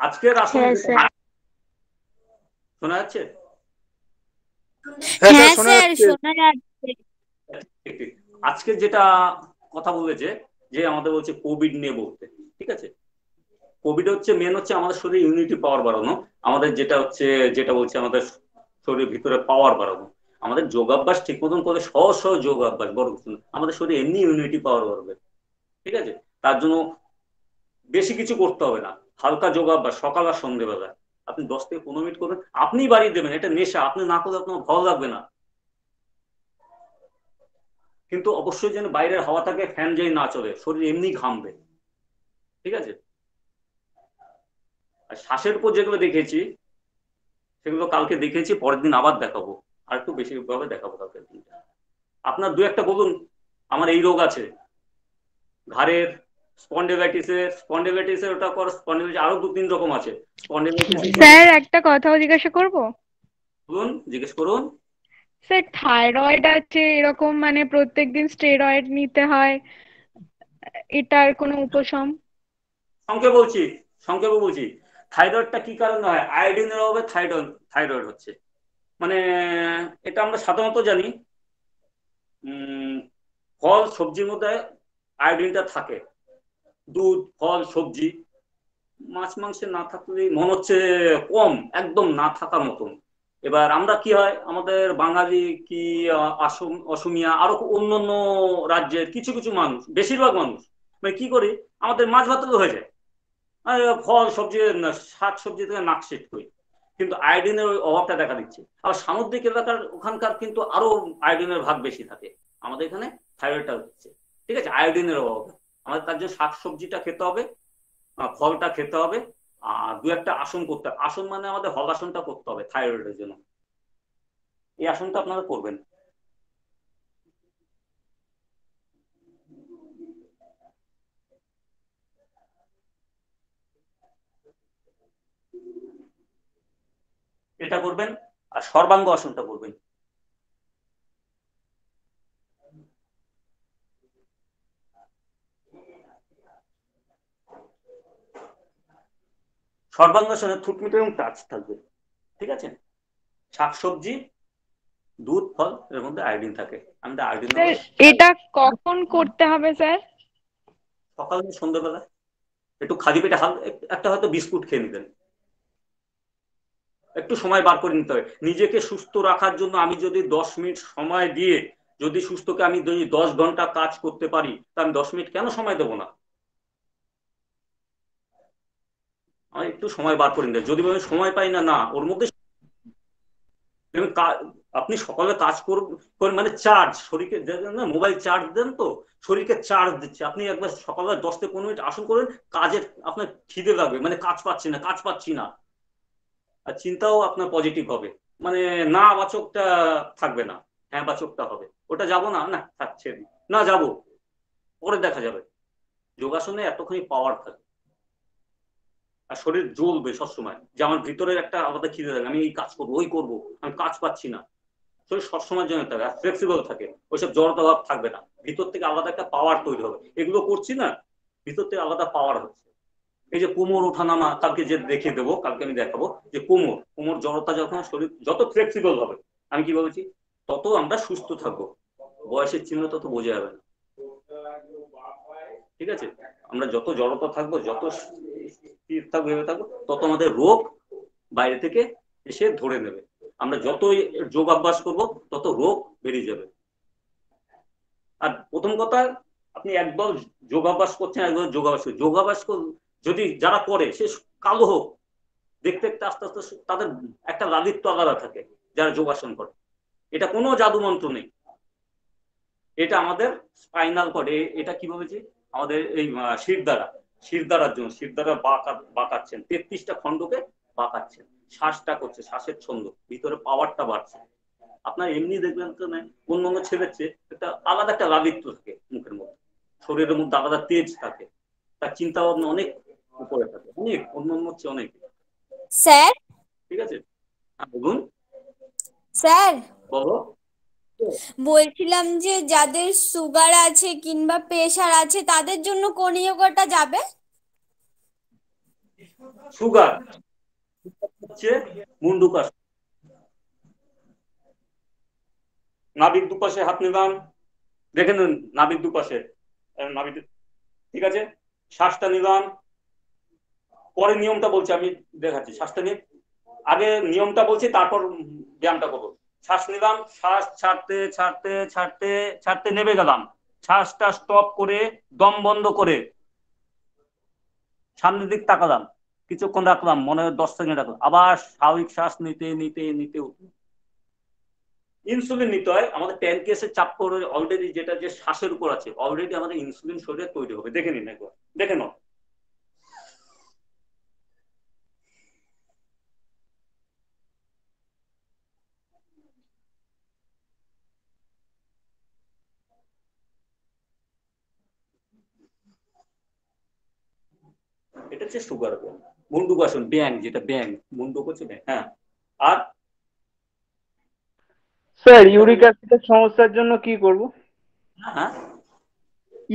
আজকের আসলে শোনা যাচ্ছে? হ্যাঁ স্যার, শোনা যাচ্ছে। আজকে যেটা কথা বলেছে, যে আমাদের বলছে কোভিড নিয়ে বলতে, ঠিক আছে। কোভিড হচ্ছে মেন হচ্ছে আমাদের শরীরে ইমিউনিটি পাওয়ার বাড়ানো, আমাদের যেটা বলছে আমাদের শরীরের ভিতরে পাওয়ার বাড়ানো, আমাদের যোগাভ্যাস ঠিক মতন করে, সহজ সহজ যোগাভ্যাস, বড় কিছু না, আমাদের শরীরে এমনি ইমিউনিটি পাওয়ার বাড়বে, ঠিক আছে। তার জন্য বেশি কিছু করতে হবে না, হালকা যোগাভ্যাস সকাল আর সন্ধ্যেবেলা আপনি 10 থেকে 15 মিনিট করবেন, আপনি বাড়িয়ে দেবেন। এটা নেশা, আপনি না করলে আপনার ভালো লাগবে না, কিন্তু অবশ্যই যেন বাইরের হাওয়া থাকে, ফ্যান যেন না চলে, শরীর এমনি ঘামবে, ঠিক আছে। আর শ্বাসের উপর যেগুলো দেখেছি সেগুলো কালকে দেখেছি, পরের দিন আবার দেখাবো, আর একটু বেশি ভাবে দেখাবো কালকে দিনটা। আপনার 2-1টা বলুন, আমার এই রোগ আছে, ঘাড়ের স্পন্ডিলাইটিসের ওটা কর, স্পন্ডিলাইটিস আরো 2-3 রকম আছে স্পন্ডিলাইটিস। স্যার একটা কথাও জিজ্ঞাসা করব? বলুন, জিজ্ঞেস করুন। স্যার থাইরয়েড আছে এরকম, মানে প্রত্যেকদিন স্টেরয়েড নিতে হয়, এটার কোনো উপশম? সংক্ষেপে বলছি, থাইরয়েডটা কি কারণে হয়? আয়োডিনের অভাবে থাইরয়েড হচ্ছে, মানে এটা আমরা সাধারণত জানি ফল সবজির মধ্যে আয়োডিনটা থাকে, দুধ, ফল, সবজি, মাছ মাংসে না থাকলে মনে হচ্ছে কম, একদম না থাকার মতন, এবার আমরা কি হয়, আমাদের বাঙালি কি অসমিয়া আরো অন্যান্য রাজ্যের কিছু কিছু মানুষ, বেশিরভাগ মানুষ মানে কি করি, আমাদের মাছ ভাত তো হয়ে যায়, ফল সবজি শাক সবজি থেকে নাক সেট করি, কিন্তু আয়োডিনের ওই অভাবটা দেখা দিচ্ছে। আর সামুদ্রিক এলাকার ওখানকার কিন্তু আরো আয়োডিনের ভাগ বেশি থাকে, আমাদের এখানে থাইরয়েডটা হচ্ছে, ঠিক আছে, আয়োডিনের অভাব। আমাদের তার জন্য শাক সবজিটা খেতে হবে, ফলটা খেতে হবে, আর দু একটা আসন করতে হবে। আসন মানে আমাদের হলাসনটা করতে হবে থাইরয়েডের জন্য, এই আসনটা আপনারা করবেন। এটা করবেন, আর সর্বাঙ্গ আসনটা করবেন। সর্বাঙ্গাসনে থুটমিট এবং টাচ থাকবে, ঠিক আছে। শাকসবজি, দুধ, ফল, এর মধ্যে আয়োডিন থাকে। আমাদের আয়োডিন এটা কখন করতে হবে স্যার? সকাল সন্ধ্যাবেলা একটু খালি পেটে একটা হয়তো বিস্কুট খেয়ে নিতেন, একটু সময় বার করে নিতে হবে নিজেকে সুস্থ রাখার জন্য। আমি যদি 10 মিনিট সময় দিয়ে যদি সুস্থকে আমি যদি 10 ঘন্টা কাজ করতে পারি, তা আমি 10 মিনিট কেন সময় দেবো না? আমি একটু সময় বার করে নিতে, যদি আমি সময় পাই না, না ওর মধ্যে আপনি সকালে কাজ করেন মানে চার্জ, শরীরকে মোবাইল চার্জ দেন তো, শরীরকে চার্জ দিচ্ছে। আপনি একবার সকালে 10 থেকে 15 মিনিট আসন করেন, কাজের আপনার খিদে লাগবে, মানে কাজ পাচ্ছি না, আর চিন্তাও আপনার পজিটিভ হবে, মানে না বাচকটা থাকবে না, হ্যাঁ বাচকটা হবে। ওটা যাবো না, না থাকছে না, যাবো পরে দেখা যাবে। যোগাসনে এতখানি পাওয়ার থাকে, আর শরীর জ্বলবে সবসময়, যে আমার ভিতরের একটা আলাদা খিদে থাকে, আমি এই কাজ করবো, ওই করবো, আমি কাজ পাচ্ছি না। শরীর সবসময়ের জন্য থাকে, আর ফ্লেক্সিবল থাকে, ওইসব জড়তা ভাব থাকবে না, ভিতর থেকে আলাদা একটা পাওয়ার তৈরি হবে। এগুলো করছি না, ভিতর থেকে আলাদা পাওয়ার হচ্ছে। এই যে কোমর ওঠানামা, কালকে যে দেখিয়ে দেবো, কালকে আমি দেখাবো যে কোমর জড়তা যখন, শরীর যত ফ্লেক্সিবল হবে, আমি কি বলেছি, তত আমরা সুস্থ থাকবো। বয়সের চিহ্ন তত বোঝা যাবে না, ঠিক আছে। আমরা যত জড়তা থাকবো, যত স্থির থাকবো, ভেবে থাকবো, তত আমাদের রোগ বাইরে থেকে এসে ধরে নেবে। আমরা যতই যোগাভ্যাস করবো, তত রোগ বেরিয়ে যাবে। আর প্রথম কথা, আপনি একদল যোগাভ্যাস করছেন, একদল যোগাভ্যাস যদি যারা করে, সে কালো হোক, দেখতে দেখতে আস্তে আস্তে তাদের একটা লালিত্য আলাদা থাকে যারা যোগাসন করে। এটা কোনো জাদু মন্ত্র নেই, এটা আমাদের স্পাইনাল কর্ড, এটা কি বলেছি, আমাদের এই শিরদাঁড়ার জন্য, শিরদাঁড়া বাঁকাচ্ছেন, 33টা খণ্ডকে বাঁকাচ্ছেন, শ্বাসটা করছে, শ্বাসের ছন্দ, ভিতরে পাওয়ারটা বাড়ছে। আপনার এমনি দেখবেন তো অন্য অন্য ছেলের চেয়ে একটা আলাদা একটা লালিত্য থাকে মুখের মধ্যে, শরীরের মধ্যে আলাদা তেজ থাকে, তার চিন্তা ভাবনা অনেক উপরে থাকে, অনেক অন্য অন্য চেয়ে অনেক। স্যার, ঠিক আছে, বলুন স্যার বলো। বলছিলাম যে যাদের সুগার আছে কিংবা প্রেশার আছে তাদের জন্য কোন যোগাটা যাবে? সুগার হচ্ছে মুন্ডুকাসন, নাভির দুপাশে হাত নিলাম, দেখে নিন নাভির দুপাশে, ঠিক আছে। শ্বাসটা নিলাম, পরে নিয়মটা বলছি, আমি দেখাচ্ছি। শ্বাসটা নিয়ে আগে নিয়মটা বলছি, তারপর ব্যায়ামটা করবো। শ্বাস নিলাম, শ্বাস ছাড়তে ছাড়তে ছাড়তে ছাড়তে নেমে গেলাম, শ্বাসটা স্টপ করে দম বন্ধ করে সামনের দিক তাকালাম, কিছুক্ষণ রাখলাম, মনে হয় 10 সেকেন্ড রাখলাম, আবার স্বাভাবিক শ্বাস নিতে নিতে নিতে ইনসুলিন নিতে হয়। আমাদের প্যানক্রিয়াসের চাপ করে অলরেডি, যেটা যে শ্বাসের উপর আছে, অলরেডি আমাদের ইনসুলিন শরীরে তৈরি হবে। দেখে নিন একবার, দেখে নাও। এটা হচ্ছে সুগার ব্যায়াম, মুন্ডুকাসন ব্যায়াম, যেটা ব্যায়াম মুন্ডু করছে ব্যায়াম। হ্যাঁ, আর স্যার ইউরিক অ্যাসিডের সমস্যার জন্য কি করব? হ্যাঁ,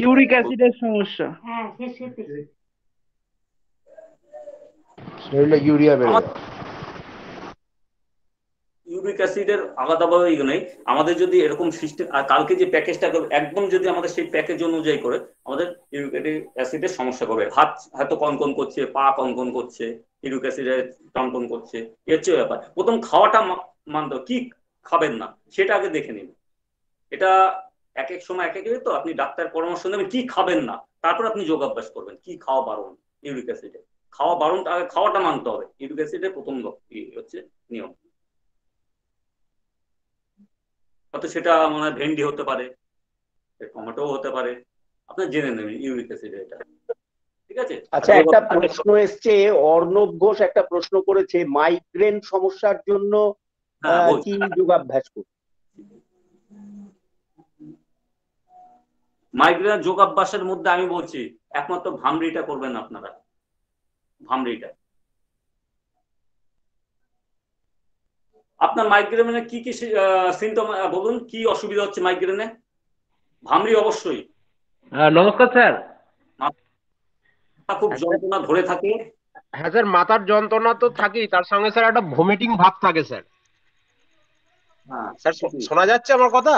ইউরিক অ্যাসিডের সমস্যা, শরীরে ইউরিয়া বেড়ে যায়। ইউরিক অ্যাসিডের আলাদাভাবে ইয়ে নেই আমাদের। যদি এরকম সিস্টেম, আর কালকে যে প্যাকেজটা একদম যদি আমাদের সেই প্যাকেজ অনুযায়ী করে, আমাদের ইউরিক অ্যাসিডের সমস্যা করবে। হাত হয়তো কনকন করছে, পা কনকন করছে, ইউরিক অ্যাসিডের টনটন করছে, এর হচ্ছে ব্যাপার। প্রথম খাওয়াটা মানতে হবে, কি খাবেন না সেটা আগে দেখে নিন। এটা এক এক সময় এক এক তো আপনি ডাক্তার পরামর্শ নেবেন কি খাবেন না, তারপর আপনি যোগাভ্যাস করবেন কি খাওয়া বারণ। ইউরিক অ্যাসিডে খাওয়া বারণ, আগে খাওয়াটা মানতে হবে, ইউরিক অ্যাসিডের প্রথম হচ্ছে নিয়ম। হয়তো সেটা মনে হয় ভেন্ডি হতে পারে, টমেটো হতে পারে, আপনার জেনে নেবেন ইউরিক অ্যাসিড এটা। ঠিক আছে। আচ্ছা, একটা প্রশ্ন এসছে, অর্ণব ঘোষ একটা প্রশ্ন করেছে, মাইগ্রেন সমস্যার জন্য কি যোগাভ্যাস করবে? মাইগ্রেন যোগাভ্যাসের মধ্যে আমি বলছি একমাত্র ভামরিটা করবেন আপনারা, ভামরিটা। আপনার মাইগ্রেনে কি কি সিমটম বলুন, কি অসুবিধা হচ্ছে মাইগ্রেনে? ভামরি অবশ্যই। নমস্কার স্যার। খুব যন্ত্রণা ধরে থাকে। হ্যাঁ স্যার, মাথার যন্ত্রণা তো থাকেই, তার সঙ্গে স্যার একটা ভমিটিং ভাব থাকে স্যার। হ্যাঁ স্যার শোনা যাচ্ছে আমার কথা?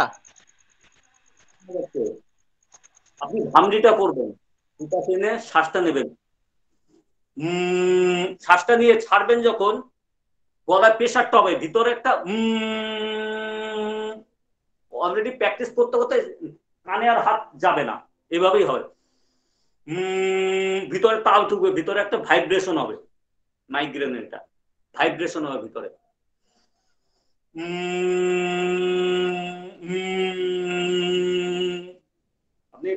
আপনি ভামরিটা করবেন, দুটা টেনে শ্বাসটা নেবেন, শ্বাসটা নিয়ে ছাড়বেন যখন গলায় প্রেশারটা হবে, ভিতরে একটা অলরেডি প্র্যাকটিস করতে করতে কানে আর হাত যাবে না, এভাবেই হয়। ভিতরে তাল ঠুকবে, ভিতরে একটা ভাইব্রেশন হবে, মাইগ্রেনের এটা ভাইব্রেশন হবে ভিতরে। আপনি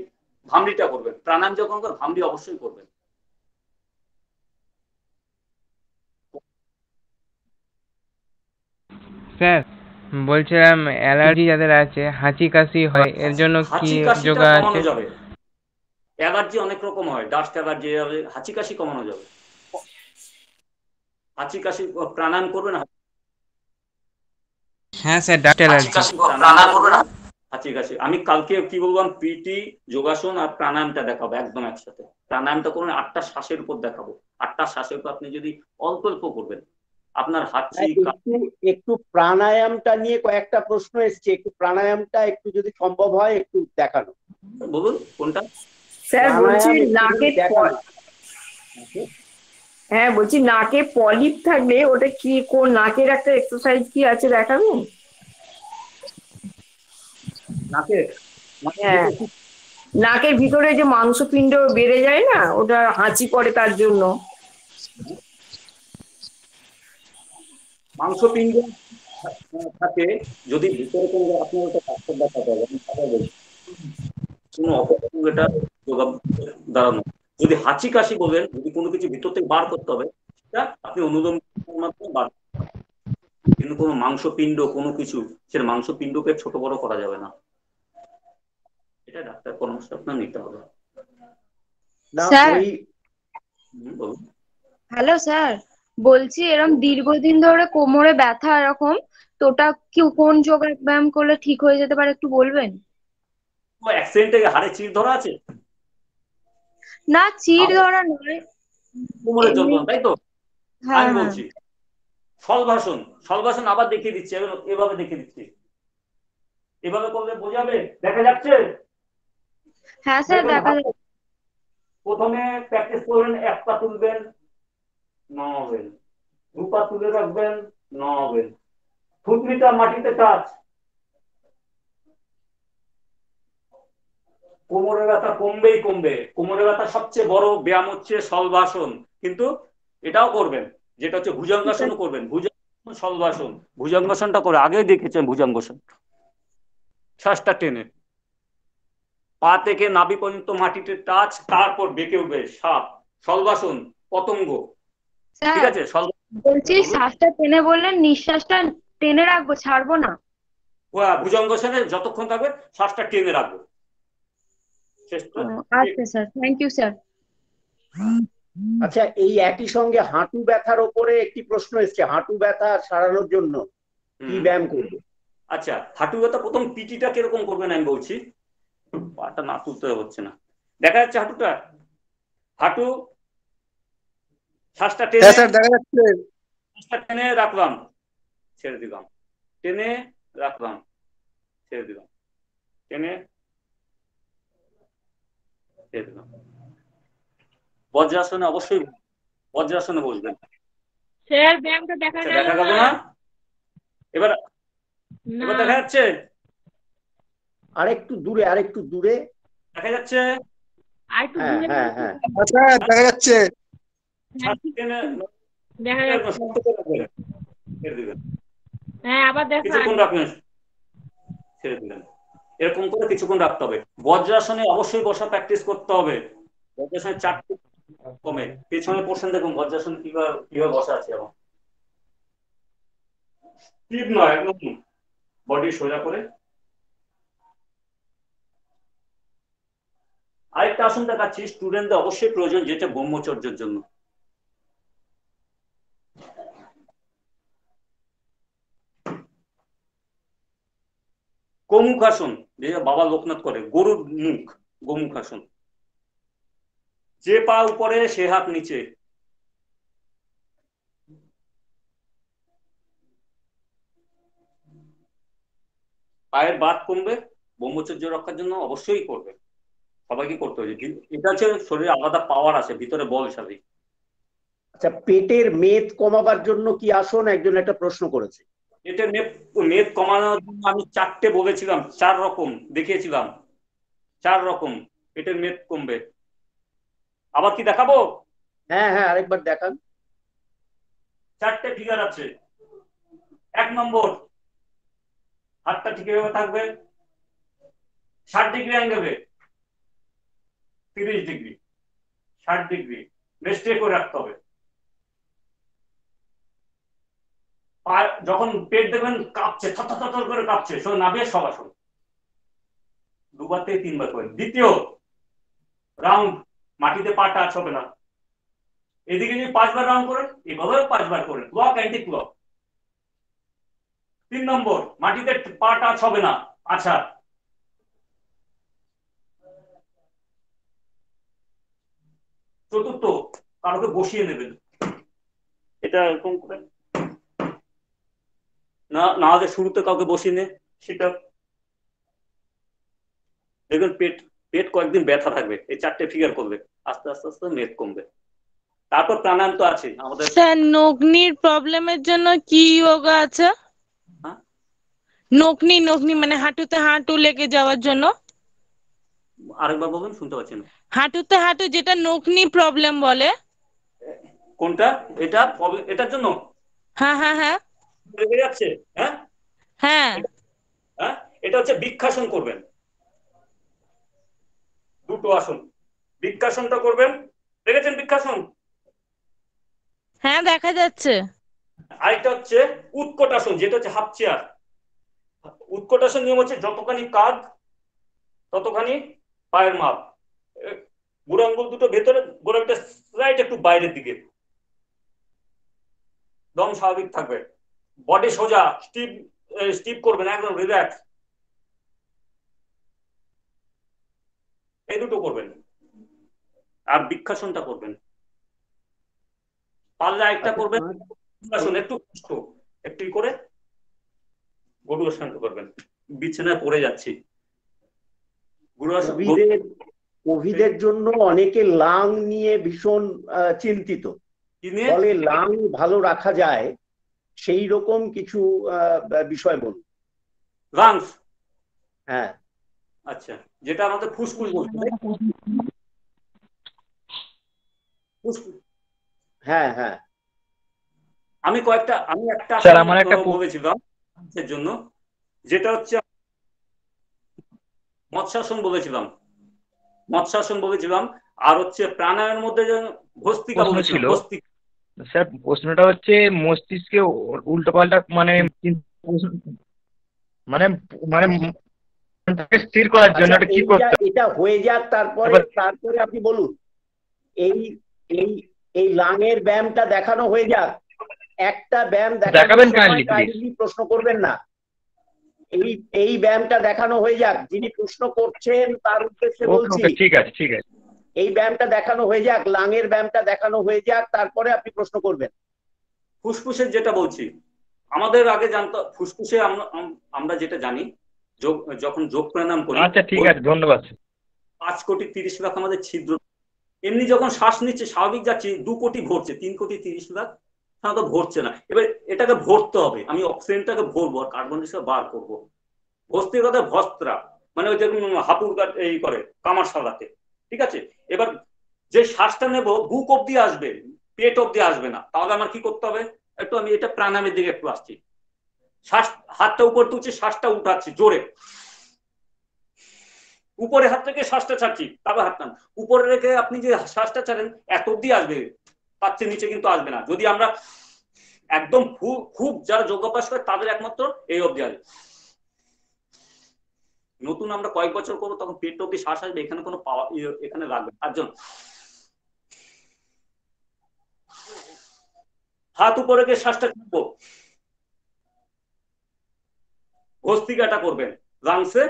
ভামরিটা করবেন, প্রাণায়াম যখন করবেন ভামরি অবশ্যই করবেন। স্যার বলছিলাম অ্যালার্জি যাদের আছে, হাঁচি কাশি হয়, এর জন্য কি যোগা আছে? যাবে, অ্যালার্জি অনেক রকম হয়, ডাস্ট অ্যালার্জি, হাঁচি কাশি কমানো যাবে। হাঁচি কাশি প্রাণায়াম করবেন। হ্যাঁ স্যার, ডাস্ট অ্যালার্জি। হাঁচি কাশি আমি কালকে কি বললাম, পিটি, যোগাসন আর প্রাণায়ামটা দেখাবো একদম একসাথে। প্রাণায়ামটা করুন 8টা শ্বাসের উপর দেখাবো, 8টা শ্বাসের উপর আপনি যদি অল্প অল্প করবেন আপনার হাঁচি। একটু প্রাণায়ামটা নিয়ে কয়েকটা প্রশ্ন এসছে, একটু প্রাণায়ামটা একটু যদি সম্ভব হয় একটু দেখানো। বলুন কোনটা? স্যার বলছি নাকে, হ্যাঁ বলছি নাকে পলিপ থাকলে ওটা কি, কোন নাকের একটা এক্সারসাইজ কি আছে দেখাবেন? হ্যাঁ, নাকের ভিতরে যে মাংসপিণ্ড বেড়ে যায় না, ওটা হাঁচি পড়ে তার জন্য। মাংসপিণ্ড থাকে যদি ভিতরে কোনো আপনার ওটা কাজ দেখাতে হবে, কোনো অপরাধ এটা দাঁড়ানো। যদি হাঁচি কাশি বলেন, যদি কোনো কিছু ভিতর থেকে বার করতে হবে সেটা আপনি অনুলোম মাধ্যমে বার, কিন্তু কোনো মাংসপিণ্ড কোনো কিছু সেটা মাংসপিণ্ডকে ছোট বড় করা যাবে না, এটা ডাক্তার পরামর্শ আপনার নিতে হবে। স্যার হ্যালো স্যার, বলছি এরকম দীর্ঘদিন ধরে কোমরে ব্যথা এরকম, তো ওটা কি কোন যোগ ব্যায়াম করলে ঠিক হয়ে যেতে পারে একটু বলবেন? অ্যাক্সিডেন্টে হাড়ে চিড় ধরা আছে? না চিড় ধরা নয়, কোমরের যন্ত্রণা, তাই তো? আমি বলছি শলভাসন, শলভাসন আবার দেখিয়ে দিচ্ছি, এভাবে দেখিয়ে দিচ্ছি, এভাবে করলে বোঝাবে, দেখা যাচ্ছে? হ্যাঁ স্যার দেখা যাচ্ছে। প্রথমে প্র্যাকটিস করবেন, এক পা তুলবেন, নামাবেন, দু পা তুলে রাখবেন, নামাবেন, থুতনিটা মাটিতে টাচ। কোমরের ব্যথা কমবেই কমবে, কোমরের ব্যথা সবচেয়ে বড় ব্যায়াম হচ্ছে শলভাসন, কিন্তু এটাও করবেন, যেটা হচ্ছে ভুজঙ্গাসনও করবেন, ভুজঙ্গাসন শলভাসন। ভুজঙ্গাসনটা করে আগেই দেখেছেন, ভুজঙ্গাসন শ্বাসটা টেনে পা থেকে নাভি পর্যন্ত মাটিতে টাচ, তারপর বেঁকে উঠবে সাপ। শলভাসন পতঙ্গ, ঠিক আছে? বলছি শ্বাসটা টেনে বললেন, নিঃশ্বাসটা টেনে রাখবো, ছাড়বো না? ভুজঙ্গাসনে যতক্ষণ থাকবে শ্বাসটা টেনে রাখবো। আচ্ছা স্যার, থ্যাংক ইউ স্যার। আচ্ছা, এই একই সঙ্গে হাঁটু ব্যথার ওপরে একটি প্রশ্ন এসছে, হাঁটু ব্যথা সারানোর জন্য কি ব্যায়াম করবে? আচ্ছা, হাঁটু ব্যথা প্রথম পিটিটা কিরকম করবেন আমি বলছি, পাটা না তুলতে হচ্ছে না, দেখা যাচ্ছে হাঁটুটা? হাঁটু শ্বাসটা টেনে, দেখা যাচ্ছে, শ্বাসটা টেনে রাখলাম, ছেড়ে দিলাম, টেনে রাখলাম, ছেড়ে দিলাম, টেনে ছেড়ে দিলাম। বজ্রাসনে অবশ্যই বজ্রাসনে বসবেন। স্যার ব্যায়ামটা দেখা গেল না? এবার এবার দেখা যাচ্ছে? আরেকটু দূরে দেখা যাচ্ছে? হ্যাঁ হ্যাঁ আচ্ছা দেখা যাচ্ছে। দেখা যাচ্ছে। হ্যাঁ আবার দেখা কিছুক্ষণ রাখবেন, ছেড়ে দিলেন। এরকম করে কিছুক্ষণ রাখতে হবে। বজ্রাসনে অবশ্যই বসা প্র্যাকটিস করতে হবে। বজ্রাসনে 4টি কমে পেছনে পোর্শন দেখুন বজ্রাসনে কিভাবে বসা আছে। এবং স্টিপ নয়, একদম বডি সোজা করে। আরেকটা আসন দেখাচ্ছি স্টুডেন্টদের অবশ্যই প্রয়োজন, যেটা ব্রহ্মচর্যের জন্য। গোমুখ আসন, যেটা বাবা লোকনাথ করে, গরুর মুখ, গোমুখ আসন। যে পা উপরে সে হাত নিচে। পায়ের বাত কমবে, ব্রহ্মচর্য রক্ষার জন্য অবশ্যই করবে, সবাইকে করতে হবে। এটা হচ্ছে শরীরে আলাদা পাওয়ার আছে, ভিতরে বলশালী। আচ্ছা, পেটের মেদ কমাবার জন্য কি আসন একজন একটা প্রশ্ন করেছে। পেটের মেদ কমানোর জন্য আমি 4টে বলেছিলাম, 4 রকম দেখিয়েছিলাম। 4 রকম পেটের মেদ কমবে। আবার কি দেখাবো? হ্যাঁ হ্যাঁ আরেকবার দেখান। 4টে ফিগার আছে। 1 নম্বর, হাতটা ঠিক এভাবে থাকবে, 60 ডিগ্রি অ্যাঙ্গেলে, 30 ডিগ্রি, 60 ডিগ্রি রেস্টে করে রাখতে হবে। যখন পেট দেখবেন কাঁপছে, থরথর করে কাঁপছে, সব নাভিয়ে সব আসুন। 2বার থেকে 3বার করে। দ্বিতীয় রাউন্ড, মাটিতে পা টাচ হবে না। এদিকে যদি 5বার রাউন্ড করেন, এভাবে 5বার করেন, ক্লক অ্যান্টি ক্লক। 3 নম্বর, মাটিতে পা টাচ হবে না। আচ্ছা, চতুর্থ, কারোকে বসিয়ে নেবেন, এটা এরকম করে না হলে শুরুতে কাউকে বসিয়ে নে, সেটা দেখবেন পেট কয়েকদিন ব্যথা থাকবে। এই 4টে ফিগার করবে, আস্তে আস্তে আস্তে মেদ কমবে। তারপর প্রাণায়াম তো আছে আমাদের। স্যার নগ্নির প্রবলেমের জন্য কি যোগা আছে? নগ্নি মানে হাঁটুতে হাঁটু লেগে যাওয়ার জন্য। আরেকবার বলবেন, শুনতে পাচ্ছি না। হাঁটুতে হাঁটু, যেটা নগ্নি প্রবলেম বলে। কোনটা? এটা এটার জন্য? হ্যাঁ হ্যাঁ হ্যাঁ লেগে যাচ্ছে। হ্যাঁ হ্যাঁ হ্যাঁ, এটা হচ্ছে বৃক্ষাসন করবেন। 2টো আসন, বৃক্ষাসনটা করবেন। দেখেছেন বৃক্ষাসন? হ্যাঁ দেখা যাচ্ছে। আরেকটা হচ্ছে উৎকটাসন, যেটা হচ্ছে হাফ চেয়ার। উৎকটাসন নিয়ম হচ্ছে যতখানি কাঁধ ততখানি পায়ের মাপ, বুড়ো আঙ্গুল দুটো ভেতরে, গোড়ালিটা স্লাইড একটু বাইরের দিকে, দম স্বাভাবিক থাকবে, বডি সোজা, স্টিপ করবেন, একদম রিল্যাক্স। এই দুটো করবেন, আর বৃক্ষাসনটা করবেন। পারলে একটা করবেন একটু কষ্ট, একটু করে গরুয়াসন করবেন। বিছানায় পড়ে যাচ্ছি। কোভিডের জন্য অনেকে লাং নিয়ে ভীষণ চিন্তিত, ফলে লাং ভালো রাখা যায় সেই রকম কিছু বিষয় বলুন। লাংস? হ্যাঁ আচ্ছা, যেটা আমাদের ফুসফুস বলতে। হ্যাঁ হ্যাঁ, আমি একটা বলেছিলাম এর জন্য, যেটা হচ্ছে মৎস্যাসন বলেছিলাম, আর হচ্ছে প্রাণায়ামের মধ্যে ভস্ত্রিকা বলেছিল। স্যার প্রশ্নটা হচ্ছে মস্তিষ্কে উল্টোপাল্টা মানে মানে মানে স্থির করার জন্য কি করতে হবে? এটা হয়ে যাক, তারপরে আপনি বলুন। এই লাঙের ব্যায়ামটা দেখানো হয়ে যাক। একটা ব্যায়াম দেখাবেন, প্রশ্ন করবেন না। এই ব্যায়ামটা দেখানো হয়ে যাক, যিনি প্রশ্ন করছেন তার উদ্দেশ্যে বলছি। ঠিক আছে ঠিক আছে, এই ব্যায়ামটা দেখানো হয়ে যাক, লাঙের ব্যায়ামটা দেখানো হয়ে যাক, তারপরে আপনি প্রশ্ন করবেন। ফুসফুসের যেটা বলছি, আমাদের আগে জানতো ফুসফুসে আমরা যেটা জানি, যখন যোগ প্রাণায়াম করি। আচ্ছা ঠিক আছে, ধন্যবাদ। 5 কোটি 30 লাখ আমাদের ছিদ্র। এমনি যখন শ্বাস নিচ্ছে স্বাভাবিক যাচ্ছে, 2 কোটি ভরছে, 3 কোটি 30 লাখ সাধারণত ভরছে না। এবার এটাকে ভরতে হবে, আমি অক্সিজেনটাকে ভরবো আর কার্বন ডাই অক্সাইড বার করবো। ভস্তির কথা ভস্ত্রা, মানে ওই যে হাপুর এই করে কামার সালাতে, ঠিক আছে। এবার যে শ্বাসটা নেব বুক অব্দি আসবে, পেট অব্দি আসবে না, তাহলে আমার কি করতে হবে, একটু আমি এটা প্রাণায়ামের দিকে একটু আসছি। শ্বাস, হাতটা উপর তুলছি, শ্বাসটা উঠাচ্ছি জোরে, উপরে হাত থেকে শ্বাসটা ছাড়ছি, তারপর হাত টান উপরে রেখে আপনি যে শ্বাসটা ছাড়েন এত অব্দি আসবে, তার চেয়ে নিচে কিন্তু আসবে না। যদি আমরা একদম খুব যারা যোগাভ্যাস করে তাদের একমাত্র এই অব্দি আসবে। নতুন আমরা কয়েক বছর করবো তখন পেট অব্দি শ্বাস আসবে, এখানে কোনো পাওয়া এখানে লাগবে। তার জন্য হাত উপরে গিয়ে শ্বাসটা ছাড়বো, ভস্ত্রিকাটা করবেন, লাংসে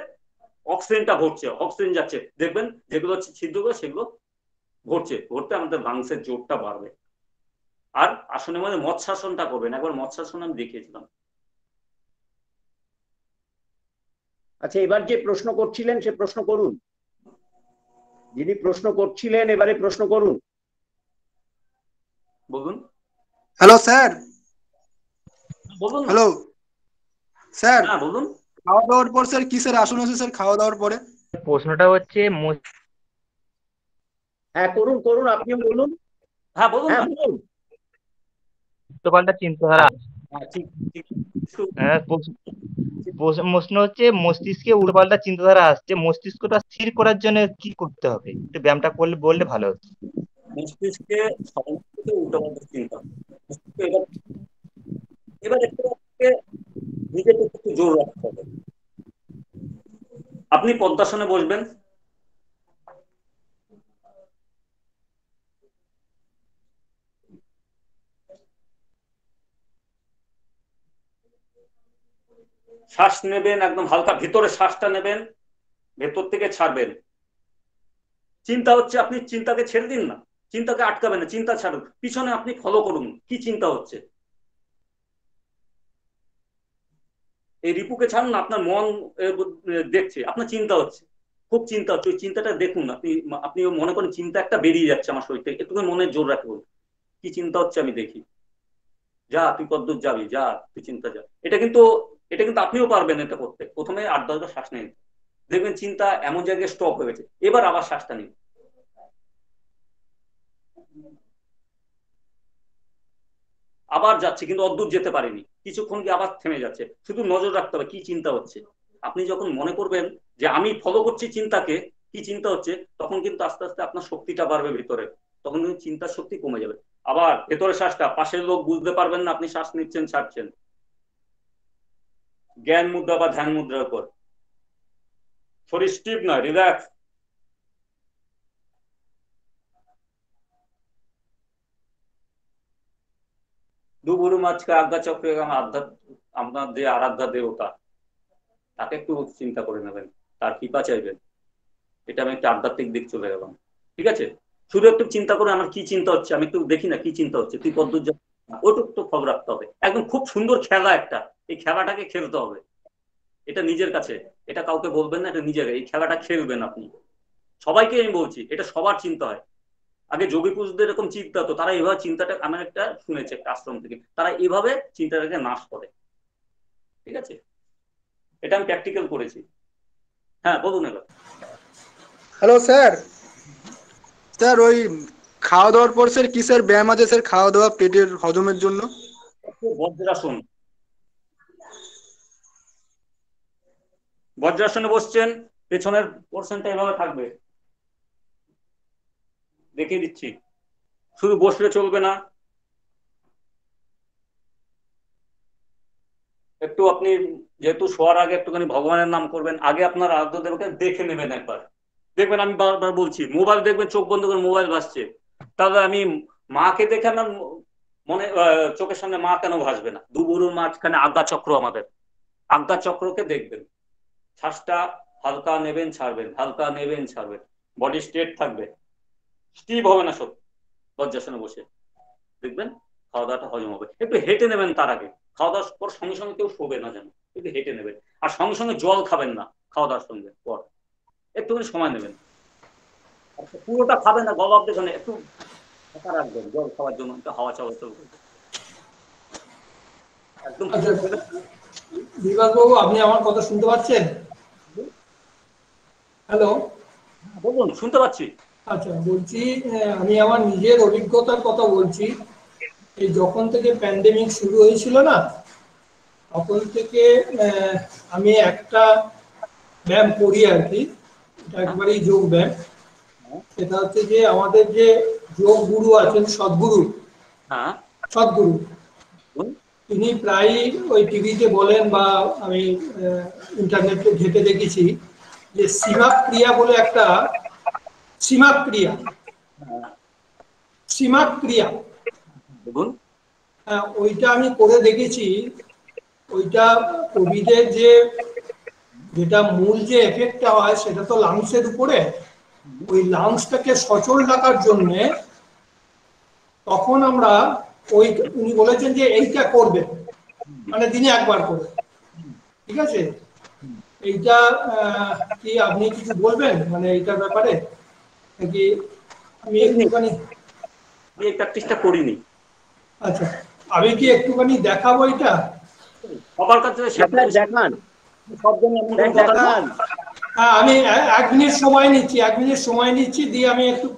অক্সিজেনটা ভরছে, অক্সিজেন যাচ্ছে, দেখবেন যেগুলো হচ্ছে ছিদ্রগুলো সেগুলো ভরছে, ভরতে আমাদের লাংসের জোরটা বাড়বে। আর আসনের মধ্যে মৎস্যাসনটা করবেন, একবার মৎস্যাসন আমি দেখিয়েছিলাম। আচ্ছা, এবার যে প্রশ্ন করছিলেন সে প্রশ্ন করুন, যিনি প্রশ্ন করছিলেন এবারে প্রশ্ন করুন, বলুন। Hello sir. বলুন। Hello sir. হ্যাঁ বলুন। খাওয়া দাওয়ার পর স্যার কিসের আসন আছে স্যার খাওয়া দাওয়ার পরে? প্রশ্নটা হচ্ছে হ্যাঁ করুন করুন, আপনিও বলুন। হ্যাঁ বলুন। উল্টোপাল্টা চিন্তাধারা। প্রশ্ন হচ্ছে মস্তিষ্কে উল্টোপাল্টা চিন্তাধারা আসছে, মস্তিষ্কটা স্থির করার জন্য কি করতে হবে, একটু ব্যায়ামটা করলে বললে ভালো হতো। মস্তিষ্কে উল্টোপাল্টা চিন্তা, এবার একটু নিজেকে একটু জোর রাখতে হবে। আপনি পদ্মাসনে বসবেন, শ্বাস নেবেন, একদম হালকা ভিতরে শ্বাসটা নেবেন, ভেতর থেকে ছাড়বেন। চিন্তা হচ্ছে, আপনি চিন্তাকে ছেড়ে দিন না, চিন্তাকে আটকাবেন না, চিন্তা ছাড়ুন, পিছনে আপনি ফলো করুন কি চিন্তা হচ্ছে। এই রিপুকে ছাড়ুন না, আপনার মন দেখছে আপনার চিন্তা হচ্ছে, খুব চিন্তা হচ্ছে, ওই চিন্তাটা দেখুন। আপনি মনে করেন চিন্তা একটা বেরিয়ে যাচ্ছে আমার শরীর থেকে, একটু মনে জোর রাখুন, কি চিন্তা হচ্ছে আমি দেখি, যা তুই কতদূর যাবি, যা তুই চিন্তা যা। এটা কিন্তু আপনিও পারবেন এটা করতে। প্রথমে 8-10 বার শ্বাস নিন, দেখবেন চিন্তা এমন জায়গায় স্টপ হয়ে গেছে, এবার আবার শ্বাসটা নিন। আবার যাচ্ছে কিন্তু অদ্ভুত যেতে পারেনি, কিছুক্ষণ কি আবার থেমে যাচ্ছে, শুধু নজর রাখতে হবে কি চিন্তা হচ্ছে। আপনি যখন মনে করবেন যে আমি ফলো করছি চিন্তাকে, কি চিন্তা হচ্ছে, তখন কিন্তু আস্তে আস্তে আপনার শক্তিটা বাড়বে ভিতরে, তখন কিন্তু চিন্তার শক্তি কমে যাবে। আবার ভেতরে শ্বাসটা, পাশের লোক বুঝতে পারবেন না আপনি শ্বাস নিচ্ছেন ছাড়ছেন। জ্ঞান মুদ্রা বা ধ্যান মুদ্রার উপর শরীর স্টিফ নয়, রিল্যাক্স। দুগুরু মাঝকে আজ্ঞা চক্রে আপনার যে আরাধ্যা দেবতা তাকে একটু চিন্তা করে নেবেন, তার কৃপা চাইবেন। এটা আমি একটা আধ্যাত্মিক দিক চলে গেলাম, ঠিক আছে। শুধু একটু চিন্তা করে আমার কি চিন্তা হচ্ছে, আমি একটু দেখি না কি চিন্তা হচ্ছে, তুই কদ্দূর যা, ওটুকু তো খবর রাখতে হবে। একদম খুব সুন্দর খেলা একটা, এই খেলাটাকে খেলতে হবে, এটা নিজের কাছে, এটা কাউকে বলবেন না, এটা নিজের, এই খেলাটা খেলবেন আপনি। সবাইকে আমি বলছি, এটা সবার চিন্তা হয়। আগে যোগী পুরুষদের এরকম চিন্তা হতো, তারা এইভাবে চিন্তাটা, আমার একটা শুনেছে একটা আশ্রম থেকে, তারা এইভাবে চিন্তাটাকে নাশ করে, ঠিক আছে। এটা আমি প্র্যাকটিক্যাল করেছি। হ্যাঁ বলুন এবার। Hello sir. স্যার ওই খাওয়া দাওয়ার পর স্যার কিসের ব্যায়াম আছে স্যার খাওয়া দাওয়া পেটের হজমের জন্য? বজ্রাসন। বজ্রাসনে বসছেন, পেছনের পোর্শনটা এভাবে থাকবে, দেখিয়ে দিচ্ছি। শুধু বসলে চলবে না, একটু আপনি যেহেতু শোয়ার আগে একটুখানি ভগবানের নাম করবেন, আগে আপনার আরাধ্য দেবকে দেখে নেবেন একবার। দেখবেন আমি বারবার বলছি, মোবাইল দেখবেন চোখ বন্ধ করে মোবাইল ভাসছে, তাহলে আমি মাকে দেখে আমার মনে চোখের সামনে মা কেন ভাসবে না। দুগুরুর মাঝখানে আজ্ঞা চক্র, আমাদের আজ্ঞা চক্রকে দেখবেন। শ্বাসটা হালকা নেবেন ছাড়বেন, হালকা নেবেন ছাড়বেন, বডি স্ট্রেট থাকবে, স্টিভ হবে না সব। বজ্রাসনে বসে দেখবেন খাওয়া দাওয়াটা হজম হবে। একটু হেঁটে নেবেন তার আগে, খাওয়া দাওয়ার পর সঙ্গে সঙ্গে কেউ শোবে না যেন, একটু হেঁটে নেবেন। আর সঙ্গে সঙ্গে জল খাবেন না খাওয়া দাওয়ার সঙ্গে পর, একটুখানি সময় নেবেন। পুরোটা খাবেন না, গলা অব্দি, একটু ফাঁকা রাখবেন জল খাওয়ার জন্য, একটু হাওয়া চলাচল করবে। একদম আচ্ছা বিভাস বাবু, আপনি আমার কথা শুনতে পাচ্ছেন? হ্যালো, বলুন, শুনতে পাচ্ছি। আচ্ছা বলছি, আমি আমার নিজের অভিজ্ঞতার কথা বলছি। এই যখন থেকে প্যান্ডেমিক শুরু হয়েছিল না, তখন থেকে আমি একটা ব্যায়াম করি আর কি, এটা একবারেই যোগ ব্যায়াম। সেটা হচ্ছে যে আমাদের যে যোগ গুরু আছেন, সদ্গুরু, সদ্গুরু, তিনি প্রায় ওই টিভিতে বলেন বা আমি ইন্টারনেটে ঘেটে দেখেছি যে সীমাপ ক্রিয়া বলে একটা, সীমাপ ক্রিয়া, সীমাপ ক্রিয়া, ওইটা আমি করে দেখেছি। ওইটা কোভিডের যেটা মূল যে এফেক্টটা হয় সেটা তো লাংসের উপরে, ওই লাংসটাকে সচল রাখার জন্য তখন আমরা ওই, উনি বলেছেন যে এইটা করবে, মানে দিনে একবার করে, ঠিক আছে? এইটা কি আপনি কিছু বলবেন মানে এইটার ব্যাপারে নাকি? আমি একটুখানি এই প্র্যাকটিসটা করিনি। আচ্ছা, আমি কি একটুখানি দেখাবো এটা সবার কাছে? দেখান, দেখান। হ্যাঁ, আমি 1 মিনিট সময় নিচ্ছি, 1 মিনিট সময় নিচ্ছি, দিয়ে আমি একটু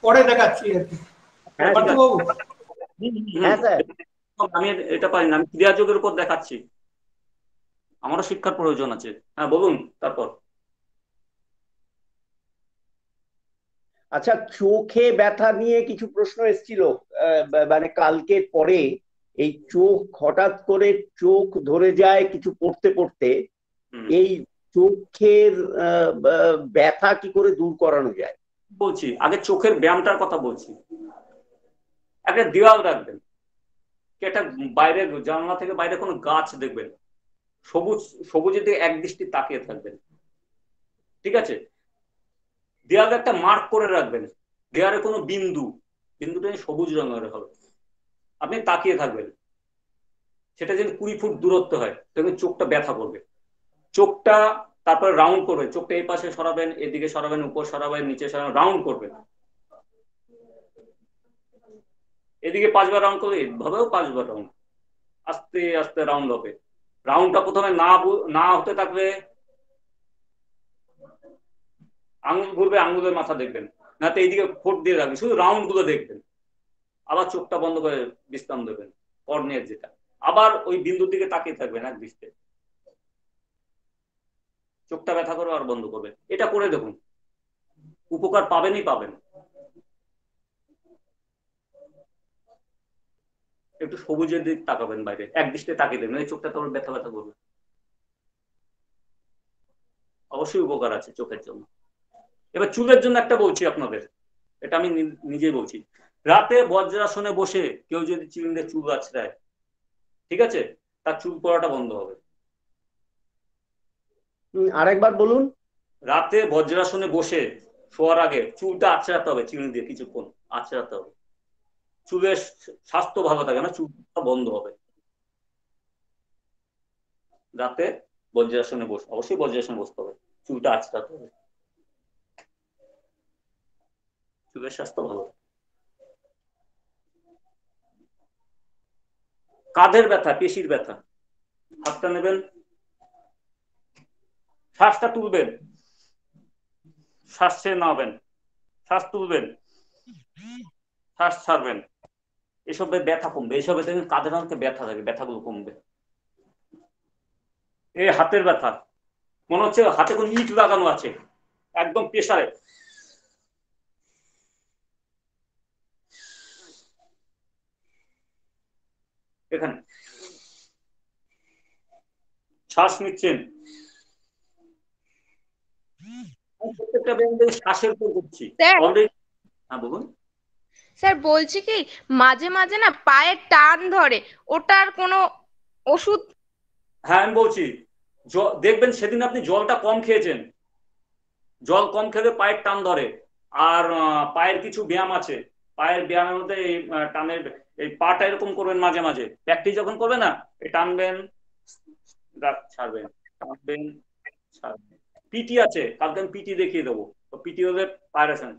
পরে দেখাচ্ছি আর কি। বাবু, আমি এটা পারি না, আমি ক্রিয়াযোগের উপর দেখাচ্ছি, আমারও শিক্ষার প্রয়োজন আছে। হ্যাঁ বলুন তারপর। আচ্ছা, চোখে ব্যথা নিয়ে কিছু প্রশ্ন এসেছিল, মানে কালকের পরে এই চোখ হঠাৎ করে চোখ ধরে যায় কিছু পড়তে পড়তে, এই চোখের ব্যথা কি করে দূর করানো যায়? বলছি, আগে চোখের ব্যায়ামটার কথা বলছি। একটা দেওয়াল রাখবেন, একটা বাইরে জানলা থেকে বাইরে কোনো গাছ দেখবেন, সবুজের দিকে এক দৃষ্টি তাকিয়ে থাকবেন, ঠিক আছে? দেয়ালে একটা মার্ক করে রাখবেন, দেয়ালে কোনো বিন্দুটা সবুজ রঙের হবে, আপনি তাকিয়ে থাকবেন, সেটা যদি 20 ফুট দূরত্ব হয় তখন চোখটা ব্যথা করবে। চোখটা তারপরে রাউন্ড করবেন, চোখটা এই পাশে সরাবেন, এদিকে সরাবেন, উপর সরাবেন, নিচে সরাবেন, রাউন্ড করবেন। এদিকে 5 বার রাউন্ড করলে এভাবেও 5 বার রাউন্ড, আস্তে আস্তে রাউন্ড হবে। রাউন্ডটা প্রথমে না হতে থাকলে আঙুল ঘুরবে, আঙুলের মাথা দেখবেন, না তো এইদিকে ফোট দিয়ে রাখবেন, শুধু রাউন্ড গুলো দেখবেন। আবার চোখটা বন্ধ করে বিশ্রাম দেবেন, কর্নিয়ার যেটা, আবার ওই বিন্দুর দিকে তাকিয়ে থাকবেন এক দৃষ্টে, চোখটা ব্যথা করবে আর বন্ধ করবে। এটা করে দেখুন, উপকার পাবেনই পাবেন। একটু সবুজের দিক তাকাবেন, বাইরে এক দৃষ্টে তাকিয়ে দেবেন, এই চোখটা তোমার ব্যথা ব্যথা করবে, অবশ্যই উপকার আছে চোখের জন্য। এবার চুলের জন্য একটা বলছি আপনাদের, এটা আমি নিজেই বলছি। রাতে বজ্রাসনে বসে কেউ যদি চিরুনি চুল আছড়ায়, ঠিক আছে, তার চুল পড়াটা বন্ধ হবে। আরেকবার বলুন। রাতে বজ্রাসনে বসে শোয়ার আগে চুলটা আছড়াতে হবে, চিরুনি দিয়ে কিছুক্ষণ আছড়াতে হবে, চুলের স্বাস্থ্য ভালো থাকে না, চুলটা বন্ধ হবে। রাতে বজ্রাসনে বসে, অবশ্যই বজ্রাসনে বসতে হবে, চুলটা আছড়াতে হবে, চুলের স্বাস্থ্য ভালো। কাঁধের ব্যথা, পেশির ব্যথা, হাতটা নেবেন, শ্বাসটা তুলবেন, শ্বাস ছেড়ে নামাবেন, শ্বাস তুলবেন, শ্বাস ছাড়বেন, এসবে ব্যথা কমবে। এসবে দেখবেন কাঁধের অনেকে ব্যথা থাকে, ব্যথাগুলো কমবে। এই হাতের ব্যথা, মনে হচ্ছে হাতে কোনো ইট লাগানো আছে, একদম প্রেসারে, এখানে শ্বাস নিচ্ছেন, প্রত্যেকটা ব্যায়াম শ্বাসের উপর করছি অলরেডি। হ্যাঁ বলুন। স্যার বলছি কি, মাঝে মাঝে না পায়ে টান ধরে, ওটার কোনো ওষুধ? হ্যাঁ আমি বলছি, দেখবেন সেদিন আপনি জলটা কম খেয়েছেন, জল কম খেলে পায়ের টান ধরে। আর পায়ের কিছু ব্যায়াম আছে, পায়ের ব্যায়ামের মধ্যে এই টানের, এই পাটা এরকম করবেন মাঝে মাঝে, প্র্যাকটিস যখন করবেন না, এই টানবেন ছাড়বেন, টানবেন ছাড়বেন। পিটি আছে, কালকে আমি পিটি দেখিয়ে দেবো, পিটি হলে পায়ের আছেন,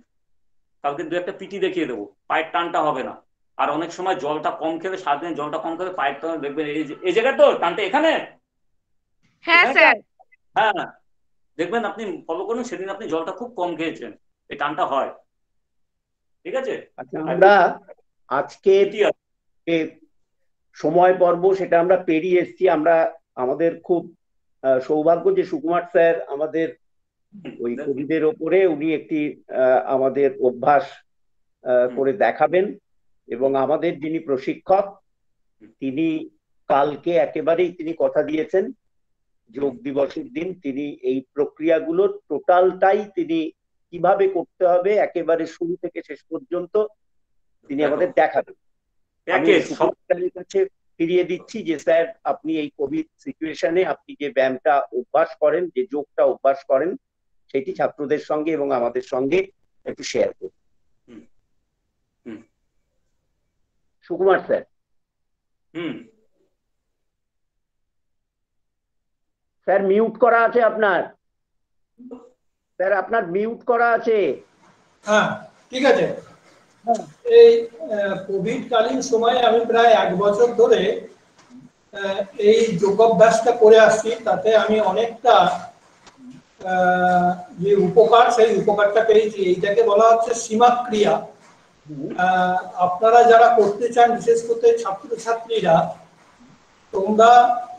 কালকে 2-1টা পিটি দেখিয়ে দেবো, পায়ের টানটা হবে না, আর অনেক সময় জলটা কম খেলে, সারাদিন জলটা কম খেলে পায়ের তলায় দেখবেন এই জায়গায় তো টানতে, এখানে হ্যাঁ স্যার। হ্যাঁ দেখবেন আপনি ফলো করুন, সেদিন আপনি জলটা খুব কম খেয়েছেন, এই টানটা হয়। ঠিক আছে, আচ্ছা আমরা আজকে সময় পর্ব সেটা আমরা পেরিয়ে এসেছি। আমরা আমাদের খুব সৌভাগ্য যে সুকুমার স্যার আমাদের ওই কোভিডের ওপরে উনি একটি আমাদের অভ্যাস করে দেখাবেন, এবং আমাদের যিনি প্রশিক্ষক তিনি কালকে একেবারেই তিনি কথা দিয়েছেন যোগ দিবসের দিন তিনি এই প্রক্রিয়াগুলোর টোটালটাই তিনি কিভাবে করতে হবে একেবারে শুরু থেকে শেষ পর্যন্ত তিনি আমাদের দেখাবেন। আমি সুকুমারের কাছে ফিরিয়ে দিচ্ছি যে স্যার আপনি এই কোভিড সিচুয়েশনে আপনি যে ব্যায়ামটা অভ্যাস করেন, যে যোগটা অভ্যাস করেন, সেটি ছাত্রদের সঙ্গে এবং আমাদের সঙ্গে একটু শেয়ার করুন। সুকুমার স্যার। স্যার মিউট করা আছে আপনার, স্যার আপনার মিউট করা আছে। হ্যাঁ ঠিক আছে। এই কোভিড কালীন সময়ে আমি প্রায় 1 বছর ধরে এই যোগাভ্যাসটা করে আসছি, তাতে আমি অনেকটা যে উপকার সেই উপকারটা পেয়েছি। এইটাকে বলা হচ্ছে সীমাক্রিয়া। আপনারা যারা করতে চান, বিশেষ করে ছাত্রছাত্রীরা, তোমরা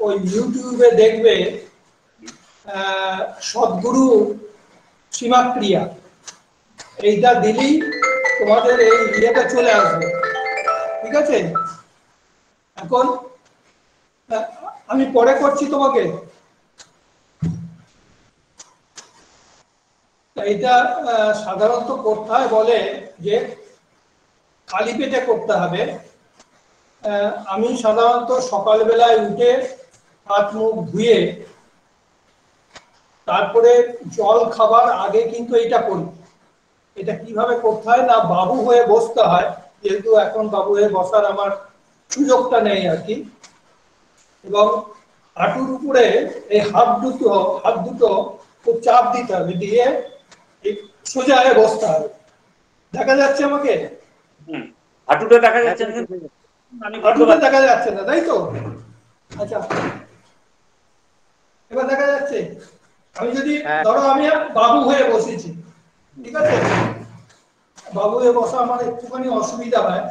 ওই ইউটিউবে দেখবে সদ্গুরু সীমাক্রিয়া, এইটা দিলেই তোমাদের এই ইয়েটা চলে আসবে। ঠিক আছে, এখন আমি পরে করছি তোমাকে। এইটা সাধারণত করতে হয়, বলে যে খালি পেটে করতে হবে। আমি সাধারণত সকালবেলায় উঠে হাত মুখ ধুয়ে তারপরে জল খাবার আগে কিন্তু এটা করি। এটা কিভাবে করতে হয় না, বাবু হয়ে বসতে হয়, যেহেতু এখন বাবু হয়ে বসার আমার সুযোগটা নেই আর কি, এবং হাঁটুর উপরে এই হাত দুটো খুব চাপ দিতে হবে, দিয়ে সোজা হয়ে বসতে হবে। দেখা যাচ্ছে আমাকে? হাঁটুটা দেখা যাচ্ছে না, হাঁটুটা দেখা যাচ্ছে না, তাই তো? আচ্ছা এবার দেখা যাচ্ছে? আমি যদি ধরো আমি বাবু হয়ে বসেছি, ঠিক আছে, বাবু হয়ে বসা আমার একটুখানি অসুবিধা হয়।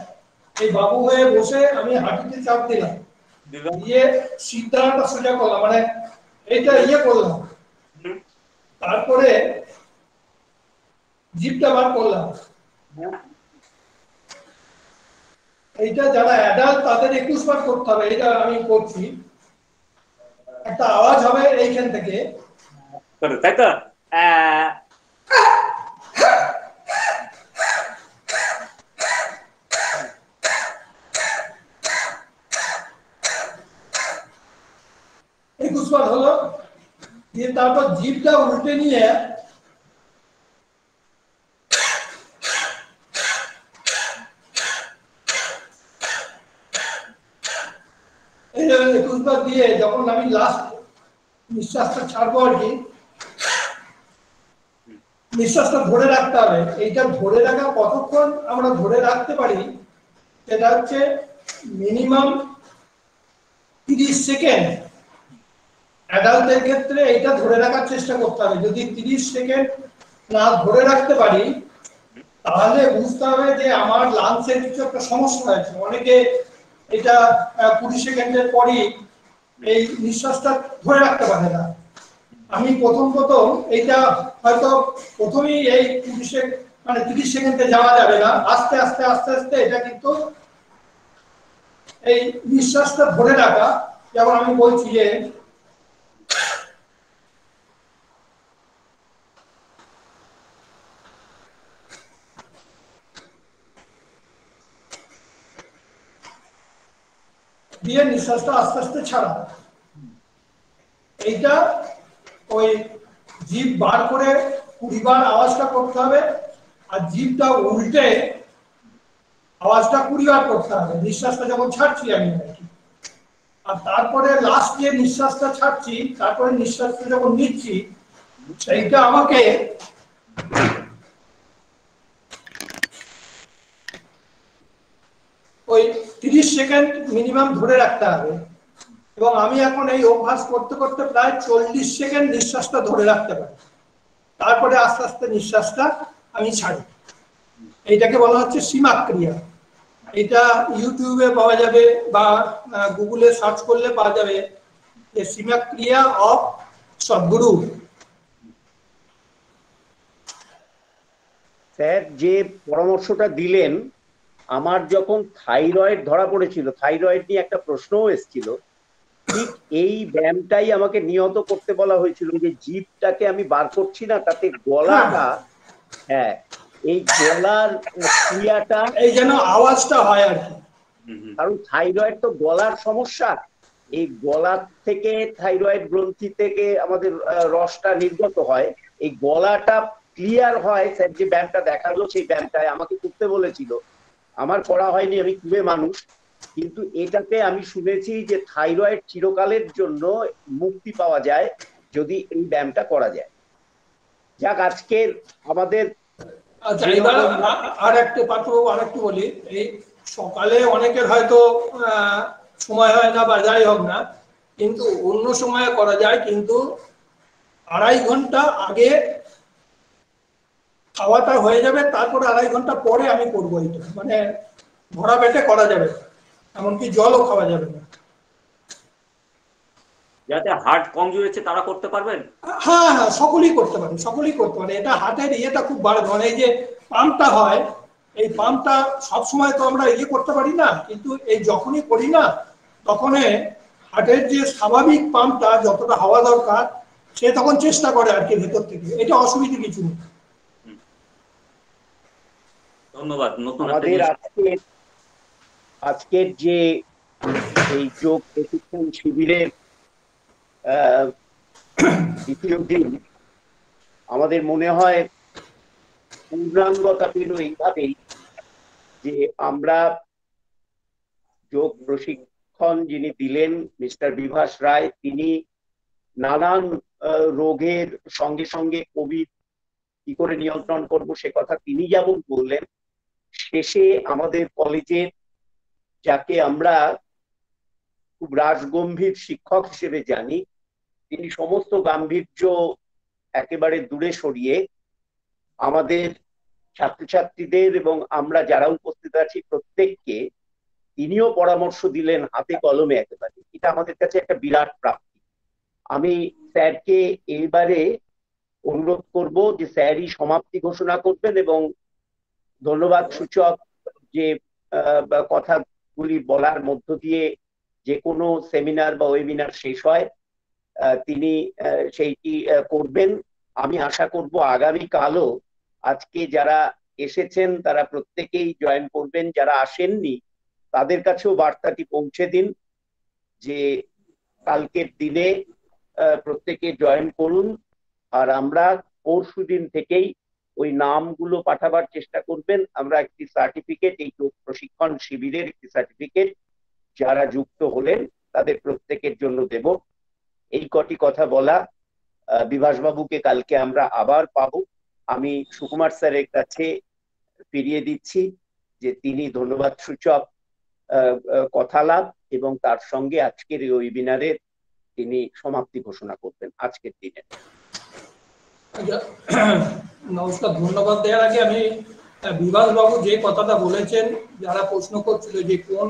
এই বাবু হয়ে বসে আমি হাঁটুতে চাপ দিলাম, দিয়ে সিদ্ধাটা সোজা করলাম, মানে এইটা ইয়ে করলাম, তারপরে জিভটা বার করলাম। এইটা যারা অ্যাডাল্ট তাদের 21 বার করতে হবে। এটা আমি করছি, একটা আওয়াজ হবে এইখান থেকে, তাই তো? হলো, দিয়ে তারপর জিভটা উল্টে নিয়ে এই 21 বার দিয়ে যখন আমি লাস্ট নিঃশ্বাসটা ছাড়বো আর কি, নিঃশ্বাসটা ধরে রাখতে হবে। এইটা ধরে রাখা কতক্ষণ আমরা ধরে রাখতে পারি সেটা হচ্ছে মিনিমাম 30 সেকেন্ড। অ্যাডাল্টদের ক্ষেত্রে এইটা ধরে রাখার চেষ্টা করতে হবে। যদি 30 সেকেন্ড না ধরে রাখতে পারি তাহলে বুঝতে হবে যে আমার লাংসের কিছু একটা সমস্যা হয়েছে। অনেকে এটা 20 সেকেন্ডের পরই এই নিঃশ্বাসটা ধরে রাখতে পারে না। আমি প্রথম এইটা হয়তো প্রথমেই এই 30 সেকেন্ডে যাওয়া যাবে না, আস্তে আস্তে আস্তে আস্তে এটা কিন্তু এই নিঃশ্বাসটা ধরে রাখা। যেমন আমি বলছি যে দিয়ে নিঃশ্বাসটা আস্তে আস্তে ছাড়া, এইটা ওই জিভ বার করে 20 বার আওয়াজটা করতে হবে, আর জিভটা উল্টে আওয়াজটা 20 বার করতে হবে নিঃশ্বাসটা যখন ছাড়ছি আমি। আর তারপরে লাস্ট যে নিঃশ্বাসটা ছাড়ছি, তারপরে নিঃশ্বাসটা যখন নিচ্ছি, সেইটা আমাকে সেকেন্ড মিনিমাম ধরে রাখতে হবে, এবং আমি এখন এই অভ্যাস করতে করতে প্রায় 40 সেকেন্ড নিঃশ্বাসটা ধরে রাখতে পারি, তারপরে আস্তে আস্তে নিঃশ্বাসটা আমি ছাড়ি। এইটাকে বলা হচ্ছে সীমাক ক্রিয়া। এটা ইউটিউবে পাওয়া যাবে বা গুগলে সার্চ করলে পাওয়া যাবে যে সীমাক ক্রিয়া অফ সদ্গুরু। স্যার যে পরামর্শটা দিলেন, আমার যখন থাইরয়েড ধরা পড়েছিল, থাইরয়েড নিয়ে একটা প্রশ্নও এসেছিল, ঠিক এই ব্যায়ামটাই আমাকে নিয়ত করতে বলা হয়েছিল, যে জিভটাকে আমি বার করছি না, তাতে গলাটা, হ্যাঁ এই গলার ক্রিয়াটা, এই যেন আওয়াজটা হয় আর কি, কারণ থাইরয়েড তো গলার সমস্যা, এই গলার থেকে থাইরয়েড গ্রন্থি থেকে আমাদের রসটা নির্গত হয়, এই গলাটা ক্লিয়ার হয়। স্যার যে ব্যায়ামটা দেখালো সেই ব্যায়ামটায় আমাকে করতে বলেছিল, আমার করা হয়নি, আমি খুবই মানুষ, কিন্তু এটাতে আমি শুনেছি যে থাইরয়েড চিরকালের জন্য মুক্তি পাওয়া যায় যদি এই ব্যায়ামটা করা যায়। যাক, আজকের আমাদের আচ্ছা এবার আরেকটু পাত্রবাবু আরেকটু বলি, এই সকালে অনেকের হয়তো সময় হয় না বা যাই হোক না, কিন্তু অন্য সময়ে করা যায়, কিন্তু 2.5 ঘন্টা আগে খাওয়াটা হয়ে যাবে, তারপরে 2.5 ঘন্টা পরে আমি করবো। এটা মানে ভরা পেটে করা যাবে, এমনকি জলও খাওয়া যাবে না। যাতে হার্ট কমজোরি আছে তারা করতে পারবেন? হ্যাঁ হ্যাঁ, সকলেই করতে পারে, সকলেই করতে পারে। এটা হার্টের ইয়েটা খুব বাড়ে, মানে এই যে পাম্পটা হয়, এই পাম্পটা সবসময় তো আমরা ইয়ে করতে পারি না, কিন্তু এই যখনই করি না, তখন হার্টের যে স্বাভাবিক পাম্পটা যতটা হওয়া দরকার সে তখন চেষ্টা করে আর কি ভেতর থেকে। এটা অসুবিধা কিছু নেই। ধন্যবাদ। আমাদের আজকের যে এই যোগ প্রশিক্ষণ শিবিরের দ্বিতীয় দিন, আমাদের মনে হয় পূর্ণাঙ্গতা পেল এইভাবেই যে আমরা যোগ প্রশিক্ষণ যিনি দিলেন মিস্টার বিভাস রায়, তিনি নানান রোগের সঙ্গে সঙ্গে কোভিড কি করে নিয়ন্ত্রণ করব সে কথা তিনি যেমন বললেন, শেষে আমাদের কলেজের যাকে আমরা খুব রাজগম্ভীর শিক্ষক হিসেবে জানি, তিনি সমস্ত গাম্ভীর্য একেবারে দূরে সরিয়ে আমাদের ছাত্রছাত্রীদের এবং আমরা যারা উপস্থিত আছি প্রত্যেককে তিনিও পরামর্শ দিলেন হাতে কলমে একেবারে। এটা আমাদের কাছে একটা বিরাট প্রাপ্তি। আমি স্যারকে এইবারে অনুরোধ করব যে স্যারই সমাপ্তি ঘোষণা করবেন এবং ধন্যবাদ সূচক যে কথাগুলি বলার মধ্য দিয়ে যে কোনো সেমিনার বা ওয়েবিনার শেষ হয়, তিনি সেইটি করবেন। আমি আশা করব আগামীকালও আজকে যারা এসেছেন তারা প্রত্যেকেই জয়েন করবেন, যারা আসেননি তাদের কাছেও বার্তাটি পৌঁছে দিন যে কালকের দিনে প্রত্যেকে জয়েন করুন। আর আমরা পরশুদিন থেকেই ওই নামগুলো পাঠাবার চেষ্টা করবেন। আমরা একটি সার্টিফিকেট, এই প্রশিক্ষণ শিবিরের একটি সার্টিফিকেট যারা যুক্ত হলেন তাদের প্রত্যেকের জন্য দেব। এই কটি কথা বলা, বিভাস বাবুকে কালকে আমরা আবার পাবো। আমি সুকুমার স্যারের কাছে ফিরিয়ে দিচ্ছি যে তিনি ধন্যবাদ সূচক কথা লাভ এবং তার সঙ্গে আজকের এই ওয়েবিনারের তিনি সমাপ্তি ঘোষণা করবেন আজকের দিনে। নমস্কার। ধন্যবাদ দেওয়ার আগে আমি বিভাস বাবু যে কথাটা বলেছেন, যারা প্রশ্ন করছিল যে কোন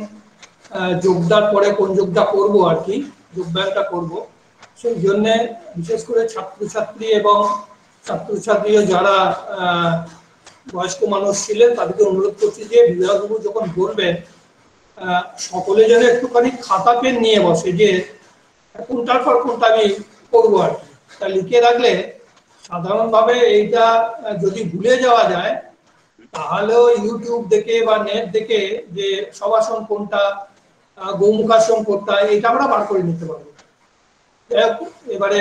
যোগদার পরে কোন যোগটা করবো আর কি, যোগব্যায়ামটা করবো, সেই জন্যে বিশেষ করে ছাত্রছাত্রী এবং ছাত্রছাত্রীরা যারা বয়স্ক মানুষ ছিলেন তাদেরকে অনুরোধ করছি যে বিভাস বাবু যখন বলবেন সকলে যেন একটুখানি খাতা পেন নিয়ে বসে যে কোনটার পর কোনটা আমি করবো আর কি। তা লিখে রাখলে সাধারণভাবে এইটা যদি ভুলে যাওয়া যায় তাহলেও ইউটিউব দেখে বা নেট দেখে যে শবাসন কোনটা, গৌমুখাসন কোনটা, এটা আমরা বার করে নিতে পারবো। এবারে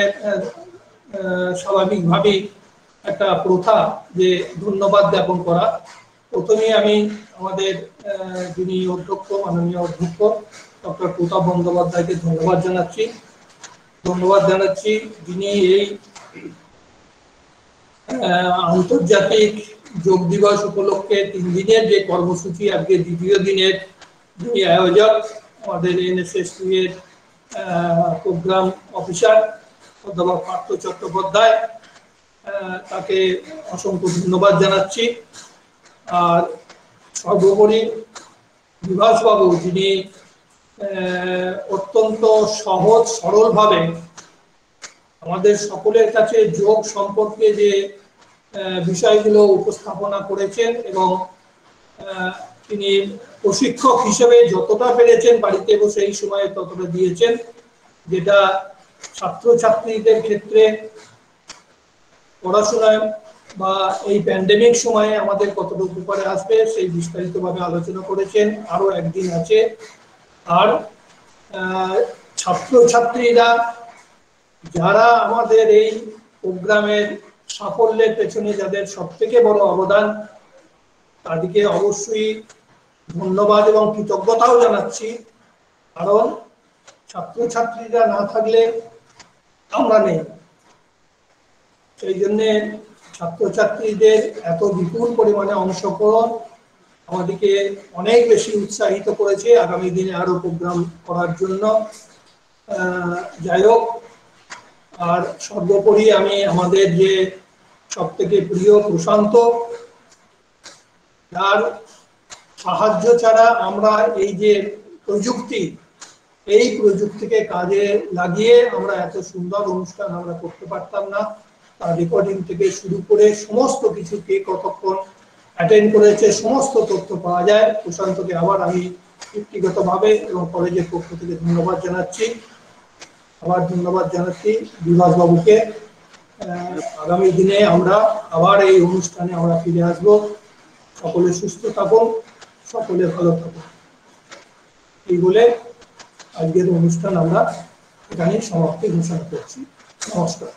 স্বাভাবিকভাবেই একটা প্রথা যে ধন্যবাদ জ্ঞাপন করা। প্রথমে আমি আমাদের যিনি অধ্যক্ষ, মাননীয় অধ্যক্ষ ডক্টর প্রতাপ বন্দ্যোপাধ্যায়কে ধন্যবাদ জানাচ্ছি যিনি এই আন্তর্জাতিক যোগ দিবস উপলক্ষে 3 দিনের যে কর্মসূচি আজকে দ্বিতীয় দিনের যিনি আয়োজক আমাদের NSS2 এর প্রোগ্রাম অফিসার অধ্যাপক পার্থ চট্টোপাধ্যায়, তাকে অসংখ্য ধন্যবাদ জানাচ্ছি। আর সর্বোপরি বিভাসবাবু, যিনি অত্যন্ত সহজ সরলভাবে আমাদের সকলের কাছে যোগ সম্পর্কে যে বিষয়গুলো উপস্থাপনা করেছেন এবং তিনি প্রশিক্ষক হিসেবে যতটা পেরেছেন বাড়িতে বসে এই সময়ে ততটা দিয়েছেন, যেটা ছাত্রছাত্রীদের ক্ষেত্রে পড়াশোনায় বা এই প্যান্ডেমিক সময়ে আমাদের কতটুকু উপকারে আসবে সেই বিস্তারিতভাবে আলোচনা করেছেন। আরো একদিন আছে। আর ছাত্রছাত্রীরা যারা আমাদের এই প্রোগ্রামের সাফল্যের পেছনে যাদের সবথেকে বড় অবদান, তাদেরকে অবশ্যই ধন্যবাদ এবং কৃতজ্ঞতাও জানাচ্ছি। কারণ ছাত্রছাত্রীরা না থাকলে আমরা নেই। সেই জন্যে ছাত্রছাত্রীদের এত বিপুল পরিমাণে অংশগ্রহণ আমাদেরকে অনেক বেশি উৎসাহিত করেছে আগামী দিনে আরো প্রোগ্রাম করার জন্য। যাই হোক, আর সর্বোপরি আমি আমাদের যে সব থেকে প্রিয় প্রশান্ত, যার সাহায্য ছাড়া আমরা এই যে প্রযুক্তি, এই প্রযুক্তিকে কাজে লাগিয়ে আমরা এত সুন্দর অনুষ্ঠান আমরা করতে পারতাম না। তার রেকর্ডিং থেকে শুরু করে সমস্ত কিছু কে কতক্ষণ অ্যাটেন্ড করেছে সমস্ত তথ্য পাওয়া যায়। প্রশান্তকে আবার আমি ব্যক্তিগতভাবে এবং কলেজের পক্ষ থেকে ধন্যবাদ জানাচ্ছি। আবার ধন্যবাদ জানাচ্ছি বিভাসবাবুকে। আগামী দিনে আমরা আবার এই অনুষ্ঠানে আমরা ফিরে আসবো। সকলে সুস্থ থাকুন, সকলে ভালো থাকুন, এই বলে আজকের অনুষ্ঠান আমরা এখানে সমাপ্তি ঘোষণা করছি। নমস্কার।